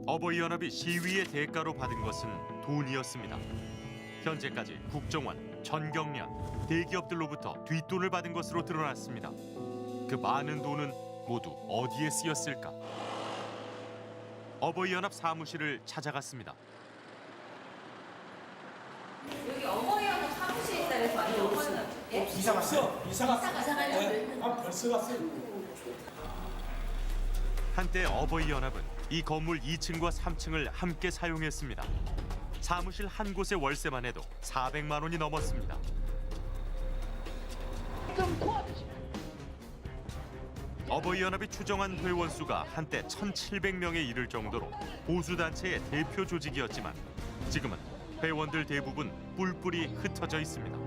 어버이연합이 시위의 대가로 받은 것은 돈이었습니다. 현재까지 국정원, 전경련, 대기업들로부터 뒷돈을 받은 것으로 드러났습니다. 그 많은 돈은 모두 어디에 쓰였을까? 어버이연합 사무실을 찾아갔습니다. 여기 어버이연합 사무실에 있다면서 아니 어버이연합 이사 갔어? 이사 갔어? 네. 벌써 갔어요. 한때 어버이연합은 이 건물 2층과 3층을 함께 사용했습니다. 사무실 한 곳의 월세만 해도 400만 원이 넘었습니다. 어버이연합이 추정한 회원 수가 한때 1,700명에 이를 정도로 보수단체의 대표 조직이었지만 지금은 회원들 대부분 뿔뿔이 흩어져 있습니다.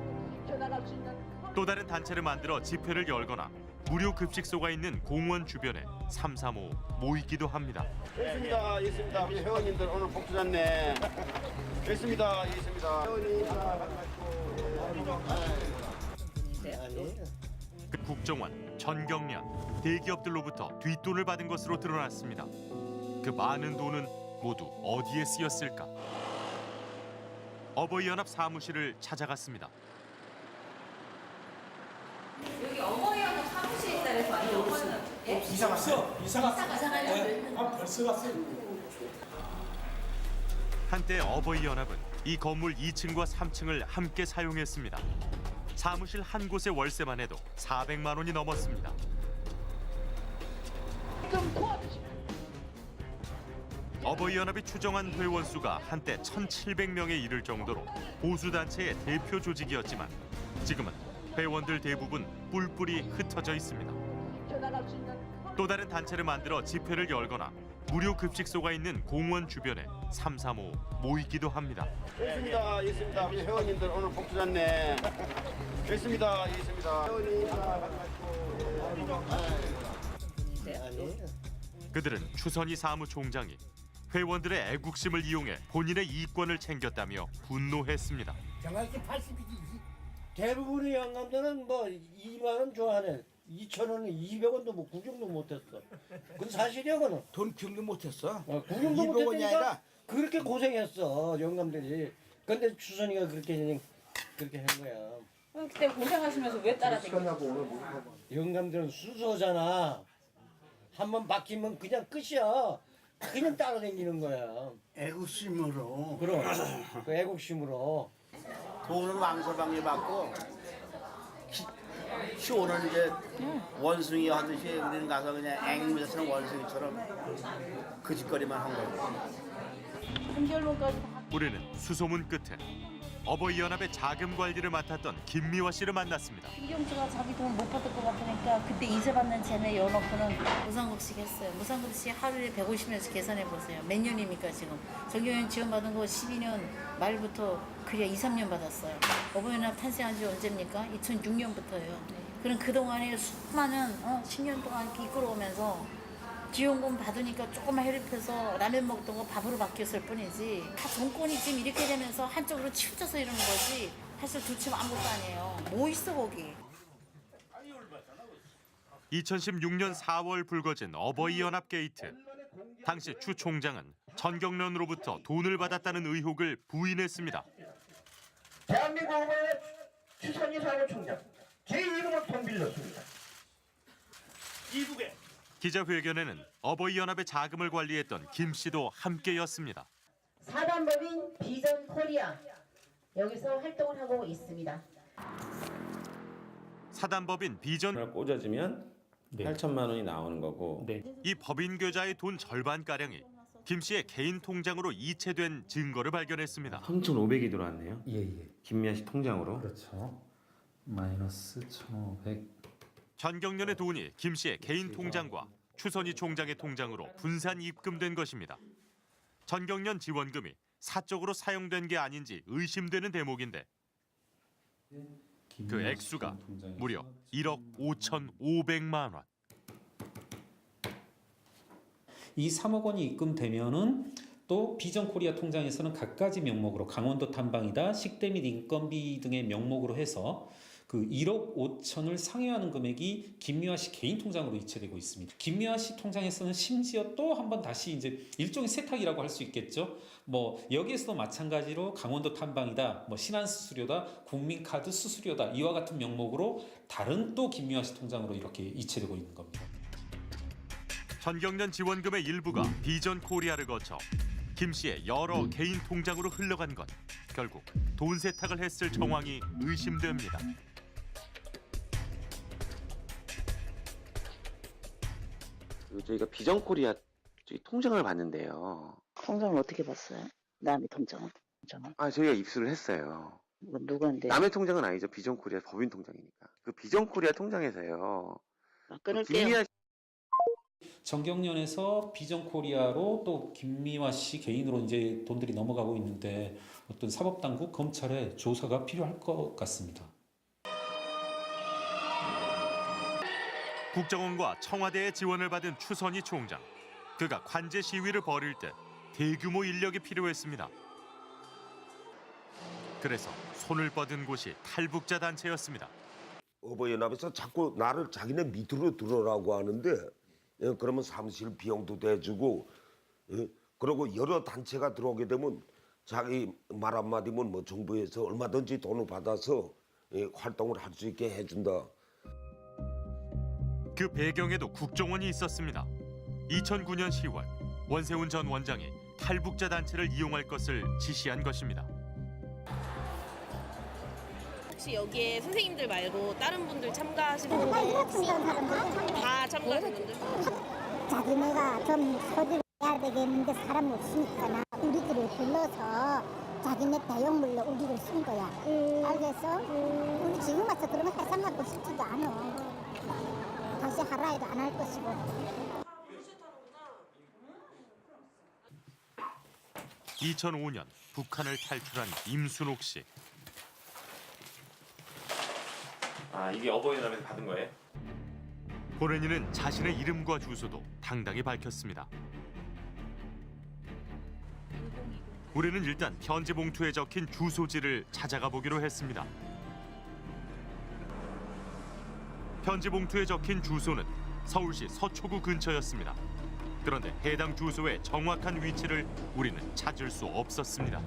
또 다른 단체를 만들어 집회를 열거나 무료 급식소가 있는 공원 주변에 335 모이기도 합니다. 있습니다. 우리 회원님들 오늘 복주 잤네. 있습니다. 국정원, 전경련, 대기업들로부터 뒷돈을 받은 것으로 드러났습니다. 그 많은 돈은 모두 어디에 쓰였을까? 어버이연합 사무실을 찾아갔습니다. 여기 어버이연합 사무실에 있다면서 아니 어버이연합 이사 갔어? 이사 갔어? 네. 벌써 갔어요. 한때 어버이연합은 이 건물 2층과 3층을 함께 사용했습니다. 사무실 한 곳의 월세만 해도 400만 원이 넘었습니다. 어버이연합이 추정한 회원 수가 한때 1,700명에 이를 정도로 보수단체의 대표 조직이었지만 지금은 회원들 대부분 뿔뿔이 흩어져 있습니다. 또 다른 단체를 만들어 집회를 열거나 무료 급식소가 있는 공원 주변에 335 모이기도 합니다. 있습니다. 우리 회원님들 오늘 복주 잤네. 있습니다. 그들은 추선희 사무총장이 회원들의 애국심을 이용해 본인의 이권을 챙겼다며 분노했습니다. 정확히 80이지. 대부분의 영감들은 뭐 2만 원 좋아하네. 2,000원은 200원도 뭐 구경도 못했어. 그건 사실이야 그거는. 돈 구경도 못했어. 구경도 못했으니까 그렇게 고생했어 영감들이. 근데 추선이가 그렇게 한 거야. 그때 고생하시면서 왜 따라다니고? 영감들은 수소잖아. 한번 막히면 그냥 끝이야. 그냥 따라다니는 거야. 애국심으로. 그럼 그 애국심으로. 돈은 왕서방이 받고 쇼는 이제 원숭이 하듯이 우리는 가서 그냥 앵무새처럼 원숭이처럼 그 짓거리만 한 거예요. 한결론까지 우리는 수소문 끝에 어버이연합의 자금 관리를 맡았던 김미화 씨를 만났습니다. 김경주가 자기 돈 못 받을 것 같으니까 그때 이자 받는 쟤네 열어놓고는 무상급식 했어요. 무상급식 하루에 150년씩 계산해 보세요. 몇 년입니까 지금? 정경련 지원받은 거 12년 말부터 그래야 2, 3년 받았어요. 어버이연합 탄생한 지 언제입니까? 2006년부터예요. 그럼 그동안에 수많은 10년 동안 이렇게 이끌어오면서 지원금 받으니까 조금만 혈입해서 라면 먹던 거 밥으로 바뀌었을 뿐이지 다 정권이 지금 이렇게 되면서 한쪽으로 치우쳐서 이러는 거지 사실 둘치면 아무것도 아니에요. 뭐 있어 거기. 2016년 4월 불거진 어버이연합 게이트. 당시 추 총장은 전경련으로부터 돈을 받았다는 의혹을 부인했습니다. 대한민국 어버이연합 추선희 사무총장 제 이름으로 돈 빌렸습니다. 이북에 기자회견에는 어버이연합의 자금을 관리했던 김 씨도 함께였습니다. 사단법인 비전 코리아 여기서 활동을 하고 있습니다. 사단법인 비전 꽂아주면 8천만 원이 나오는 거고 이 법인 계좌의 돈 절반가량이 김 씨의 개인 통장으로 이체된 증거를 발견했습니다. 3,500이 들어왔네요. 김미아 씨 통장으로. 그렇죠. 마이너스 1,500. 전경련의 돈이 김 씨의 개인 통장과 추선희 총장의 통장으로 분산 입금된 것입니다. 전경련 지원금이 사적으로 사용된 게 아닌지 의심되는 대목인데 그 액수가 무려 1억 5,500만 원. 이 3억 원이 입금되면은 또 비전코리아 통장에서는 갖가지 명목으로 강원도 탐방이다, 식대 및 인건비 등의 명목으로 해서 그 1억 5천을 상회하는 금액이 김미화 씨 개인 통장으로 이체되고 있습니다. 김미화 씨 통장에서는 심지어 또 한 번 다시 이제 일종의 세탁이라고 할 수 있겠죠. 뭐 여기에서도 마찬가지로 강원도 탐방이다, 뭐 신한수수료다, 국민카드 수수료다 이와 같은 명목으로 다른 또 김미화 씨 통장으로 이렇게 이체되고 있는 겁니다. 전경련 지원금의 일부가 비전코리아를 거쳐 김 씨의 여러 개인 통장으로 흘러간 것. 결국 돈 세탁을 했을 정황이 의심됩니다. 저희가 비전코리아 통장을 봤는데요. 통장을 어떻게 봤어요? 남의 통장을? 저희가 입수를 했어요. 누구한테? 남의 통장은 아니죠. 비전코리아 법인 통장이니까. 그 비전코리아 통장에서요. 끊을게요. 전경련에서 비전코리아로 또 김미화 씨 개인으로 이제 돈들이 넘어가고 있는데 어떤 사법당국, 검찰의 조사가 필요할 것 같습니다. 국정원과 청와대의 지원을 받은 추선희 총장. 그가 관제 시위를 벌일 때 대규모 인력이 필요했습니다. 그래서 손을 뻗은 곳이 탈북자 단체였습니다. 어버이연합에서 자꾸 나를 자기네 밑으로 들어라고 하는데 그러면 사무실 비용도 대주고 그리고 여러 단체가 들어오게 되면 자기 말 한마디면 뭐 정부에서 얼마든지 돈을 받아서 활동을 할 수 있게 해준다. 그 배경에도 국정원이 있었습니다. 2009년 10월 원세훈 전 원장이 탈북자 단체를 이용할 것을 지시한 것입니다. 혹시 여기에 선생님들 말고 다른 분들 참가하시는 분들 다 참가하시는데? 자기네가 좀 소득을 해야 되겠는데 사람 없으니까 우리들을 불러서 자기네 대용물로 우리를 쓴 거야. 알겠어? 우리 지금 와서 그러면 해산하고 싶지도 않아. 다시 하라 해도 안 할 것이고. 2005년 북한을 탈출한 임순옥 씨. 이게 어버이연합에서 받은 거예요? 고래니는 자신의 이름과 주소도 당당히 밝혔습니다. 우리는 일단 편지 봉투에 적힌 주소지를 찾아가 보기로 했습니다. 편지 봉투에 적힌 주소는 서울시 서초구 근처였습니다. 그런데 해당 주소의 정확한 위치를 우리는 찾을 수 없었습니다.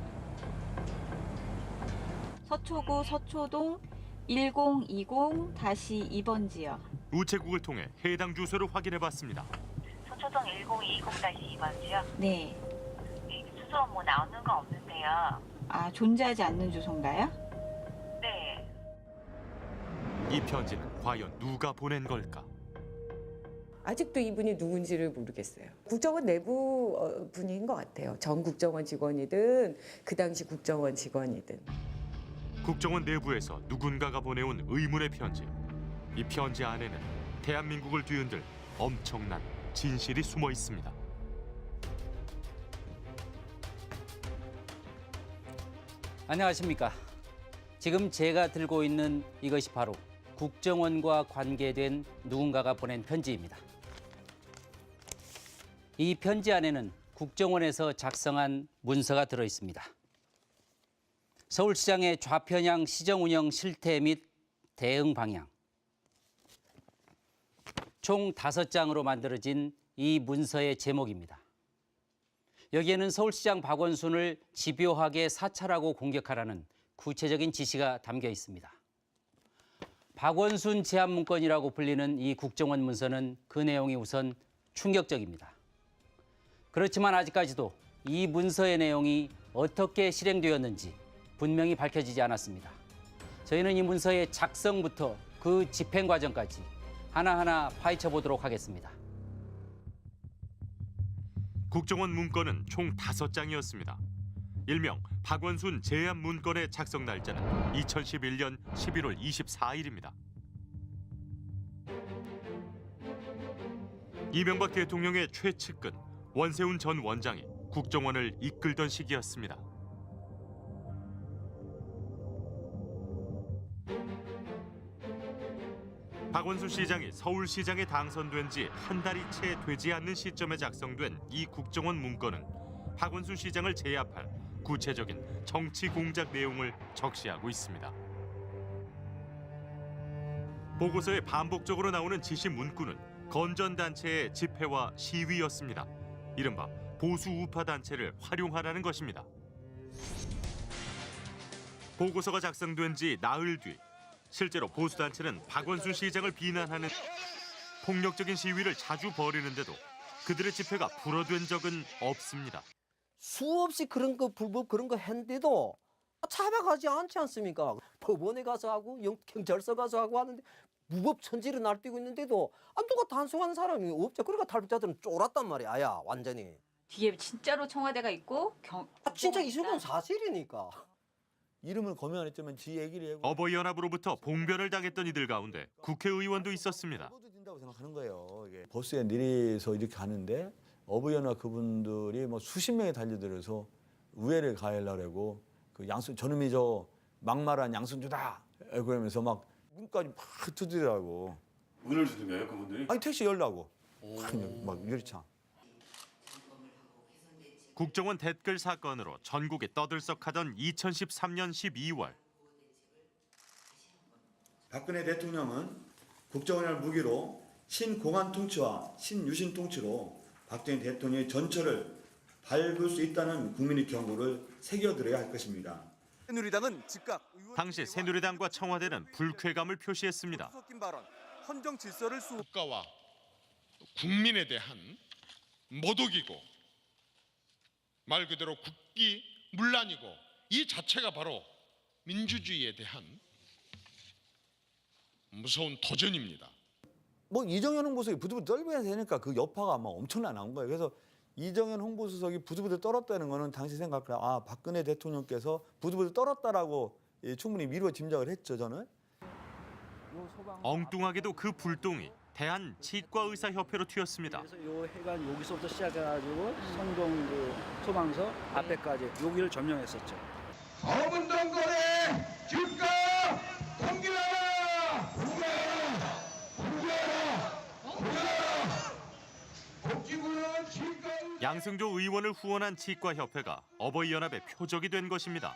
서초구 서초동 1020-2번 지역. 우체국을 통해 해당 주소를 확인해봤습니다. 서초동 1020-2번 지역? 네. 주소 뭐 나오는 거 없는데요. 존재하지 않는 주소인가요? 네. 이 편지는 과연 누가 보낸 걸까? 아직도 이분이 누군지를 모르겠어요. 국정원 내부 분인 것 같아요. 전 국정원 직원이든 그 당시 국정원 직원이든. 국정원 내부에서 누군가가 보내온 의문의 편지. 이 편지 안에는 대한민국을 뒤흔들 엄청난 진실이 숨어 있습니다. 안녕하십니까. 지금 제가 들고 있는 이것이 바로 국정원과 관계된 누군가가 보낸 편지입니다. 이 편지 안에는 국정원에서 작성한 문서가 들어 있습니다. 서울시장의 좌편향 시정운영 실태 및 대응 방향. 총 5장으로 만들어진 이 문서의 제목입니다. 여기에는 서울시장 박원순을 집요하게 사찰하고 공격하라는 구체적인 지시가 담겨 있습니다. 박원순 제안 문건이라고 불리는 이 국정원 문서는 그 내용이 우선 충격적입니다. 그렇지만 아직까지도 이 문서의 내용이 어떻게 실행되었는지 분명히 밝혀지지 않았습니다. 저희는 이 문서의 작성부터 그 집행 과정까지 하나하나 파헤쳐 보도록 하겠습니다. 국정원 문건은 총 5장이었습니다. 일명 박원순 제안 문건의 작성 날짜는 2011년 11월 24일입니다. 이명박 대통령의 최측근 원세훈 전 원장이 국정원을 이끌던 시기였습니다. 박원순 시장이 서울시장에 당선된 지 한 달이 채 되지 않는 시점에 작성된 이 국정원 문건은 박원순 시장을 제압할 구체적인 정치 공작 내용을 적시하고 있습니다. 보고서에 반복적으로 나오는 지시 문구는 건전단체의 집회와 시위였습니다. 이른바 보수 우파 단체를 활용하라는 것입니다. 보고서가 작성된 지 나흘 뒤 실제로 보수단체는 박원순 시장을 비난하는 폭력적인 시위를 자주 벌이는데도 그들의 집회가 불어된 적은 없습니다. 수없이 그런 거 불법 그런 거 했는데도 잡아가지 않지 않습니까? 법원에 가서 하고 경찰서 가서 하고 하는데 무법 천지를 날뛰고 있는데도 누가 단속하는 사람이 없죠. 그러니까 탈북자들은 쫄았단 말이야. 아야 완전히. 뒤에 진짜로 청와대가 있고 진짜 있었던 사실이니까. 이름을 거명 안 했지만 지 얘기를 하고 어버이연합으로부터 봉변을 당했던 이들 가운데 국회의원도 있었습니다. 된다고 생각하는 거예요. 이게 버스에 내려서 이렇게 가는데 어버이연합 그분들이 뭐 수십 명이 달려들어서 우회를 가하려고 그 양순 저놈이 저 막말한 양순주다 그러면서 막 문까지 막 두드리더라고. 문을 두든가요 그분들이? 아니 택시 열라고 막 유리창. 국정원 댓글 사건으로 전국에 떠들썩하던 2013년 12월. 박근혜 대통령은 국정원을 무기로 신공안 통치와 신유신 통치로 박정희 대통령의 전철을 밟을 수 있다는 국민의 경고를 새겨들어야 할 것입니다. 새누리당은 즉각 당시 새누리당과 청와대는 불쾌감을 표시했습니다. 헌정 질서를 국가와 국민에 대한 모독이고 말 그대로 국기문란이고 이 자체가 바로 민주주의에 대한 무서운 도전입니다. 뭐 이정현 홍보수석이 부들부들 떨면서 되니까 그 여파가 막 엄청나 나온 거예요. 그래서 이정현 홍보수석이 부들부들 떨었다는 거는 당시 생각을 박근혜 대통령께서 부들부들 떨었다라고 충분히 미루어 짐작을 했죠 저는. 엉뚱하게도 그 불똥이 대한치과의사협회로 튀었습니다. 그래서 요 해관 여기서부터 시작해가지고 성동 그 소방서 앞에까지 여기를 점령했었죠. 검은 동거래 즉각 공개하라! 공개하라! 양승조 의원을 후원한 치과협회가 어버이연합의 표적이 된 것입니다.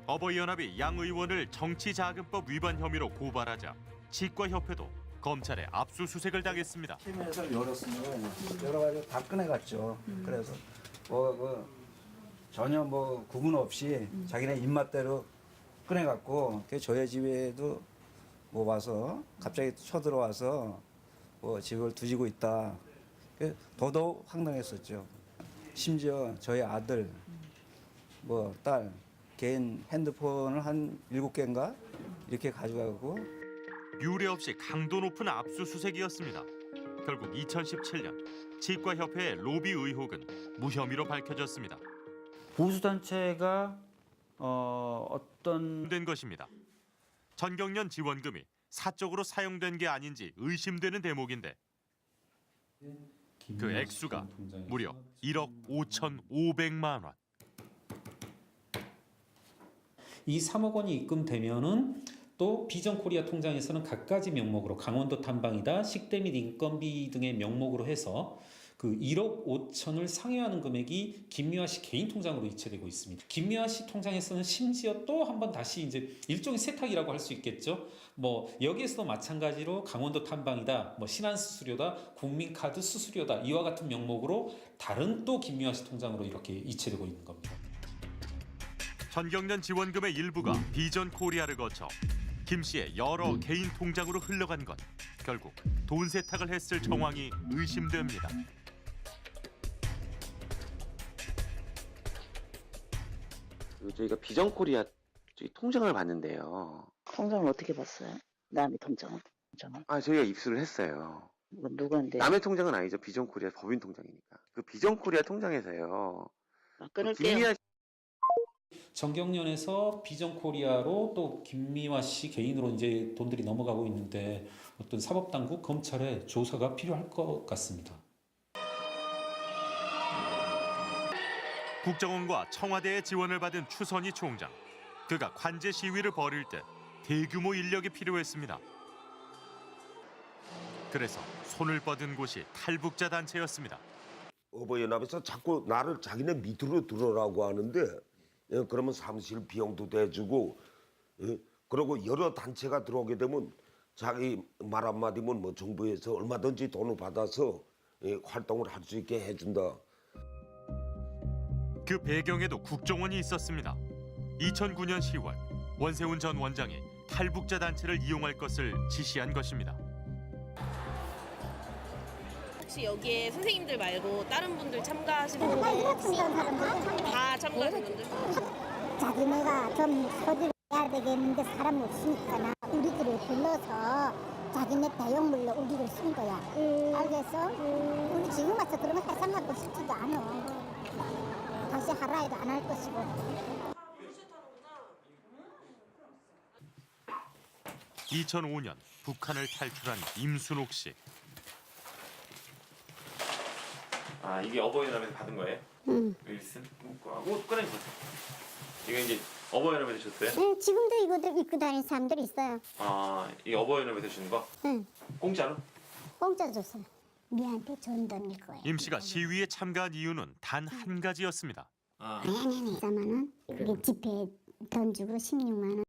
어버이연합이 양 의원을 정치자금법 위반 혐의로 고발하자 치과협회도 검찰에 압수수색을 당했습니다. 팀에서 열었으면 여러 가지 다 꺼내갔죠. 그래서 전혀 구분 없이 자기네 입맛대로 꺼내갖고 저희 집에도 와서 갑자기 쳐들어와서 집을 뒤지고 있다. 더더욱 황당했었죠. 심지어 저희 아들, 딸 개인 핸드폰을 한 7개인가 이렇게 가져가고 유례 없이 강도 높은 압수수색이었습니다. 결국 2017년 치과협회의 로비 의혹은 무혐의로 밝혀졌습니다. 보수단체가 어떤 된 것입니다. 전경련 지원금이 사적으로 사용된 게 아닌지 의심되는 대목인데 그 액수가 무려 1억 5,500만 원. 이 3억 원이 입금되면은 또 비전코리아 통장에서는 갖가지 명목으로 강원도 탐방이다, 식대 및 인건비 등의 명목으로 해서 그 1억 5천을 상회하는 금액이 김미화 씨 개인 통장으로 이체되고 있습니다. 김미화 씨 통장에서는 심지어 또 한 번 다시 이제 일종의 세탁이라고 할 수 있겠죠. 뭐 여기에서도 마찬가지로 강원도 탐방이다, 뭐 신한수수료다, 국민카드 수수료다 이와 같은 명목으로 다른 또 김미화 씨 통장으로 이렇게 이체되고 있는 겁니다. 전경련 지원금의 일부가 비전코리아를 거쳐 김 씨의 여러 개인 통장으로 흘러간 것. 결국 돈 세탁을 했을 정황이 의심됩니다. 저희가 비전코리아 통장을 봤는데요. 통장을 어떻게 봤어요? 남의 통장은? 저희가 입수를 했어요. 누구한테? 남의 통장은 아니죠. 비전코리아 법인 통장이니까. 그 비전코리아 통장에서요. 끊을게요. 전경련에서 비전코리아로 또 김미화 씨 개인으로 이제 돈들이 넘어가고 있는데 어떤 사법당국, 검찰의 조사가 필요할 것 같습니다. 국정원과 청와대의 지원을 받은 추선희 총장. 그가 관제 시위를 벌일 때 대규모 인력이 필요했습니다. 그래서 손을 뻗은 곳이 탈북자 단체였습니다. 어버이연합에서 자꾸 나를 자기네 밑으로 들어라고 하는데 그러면 사무실 비용도 대주고 그리고 여러 단체가 들어오게 되면 자기 말 한마디면 뭐 정부에서 얼마든지 돈을 받아서 활동을 할 수 있게 해준다. 그 배경에도 국정원이 있었습니다. 2009년 10월 원세훈 전 원장이 탈북자 단체를 이용할 것을 지시한 것입니다. 혹시 여기에 선생님들 말고 다른 분들 참가하시는 분들 다 참가하시는 분들? 자기네가 좀 소리를 해야 되겠는데 사람 없으니까 우리들을 불러서 자기네 대용물로 우리를 쓴 거야. 알겠어? 우리 지금 와서 그런 거 해상하고 싶지도 않아. 다시 하라 해도 안 할 것이고. 2005년 북한을 탈출한 임순옥 씨. 아, 이게 어버이연합에서 받은 거예요? 응. 윌슨? 옷 꺼내주세요. 이거 이제 어버이연합에서 줬어요? 네, 지금도 이거 입고 다니는 사람들이 있어요. 아, 이게 어버이연합에서 주는 거? 응. 공짜로? 공짜 줬어요. 니한테 준 돈일 거예요. 임 씨가 시위에 참가한 이유는 단 한 가지였습니다. 아니. 그러면은 그게 집회에 돈 주고 16만 원.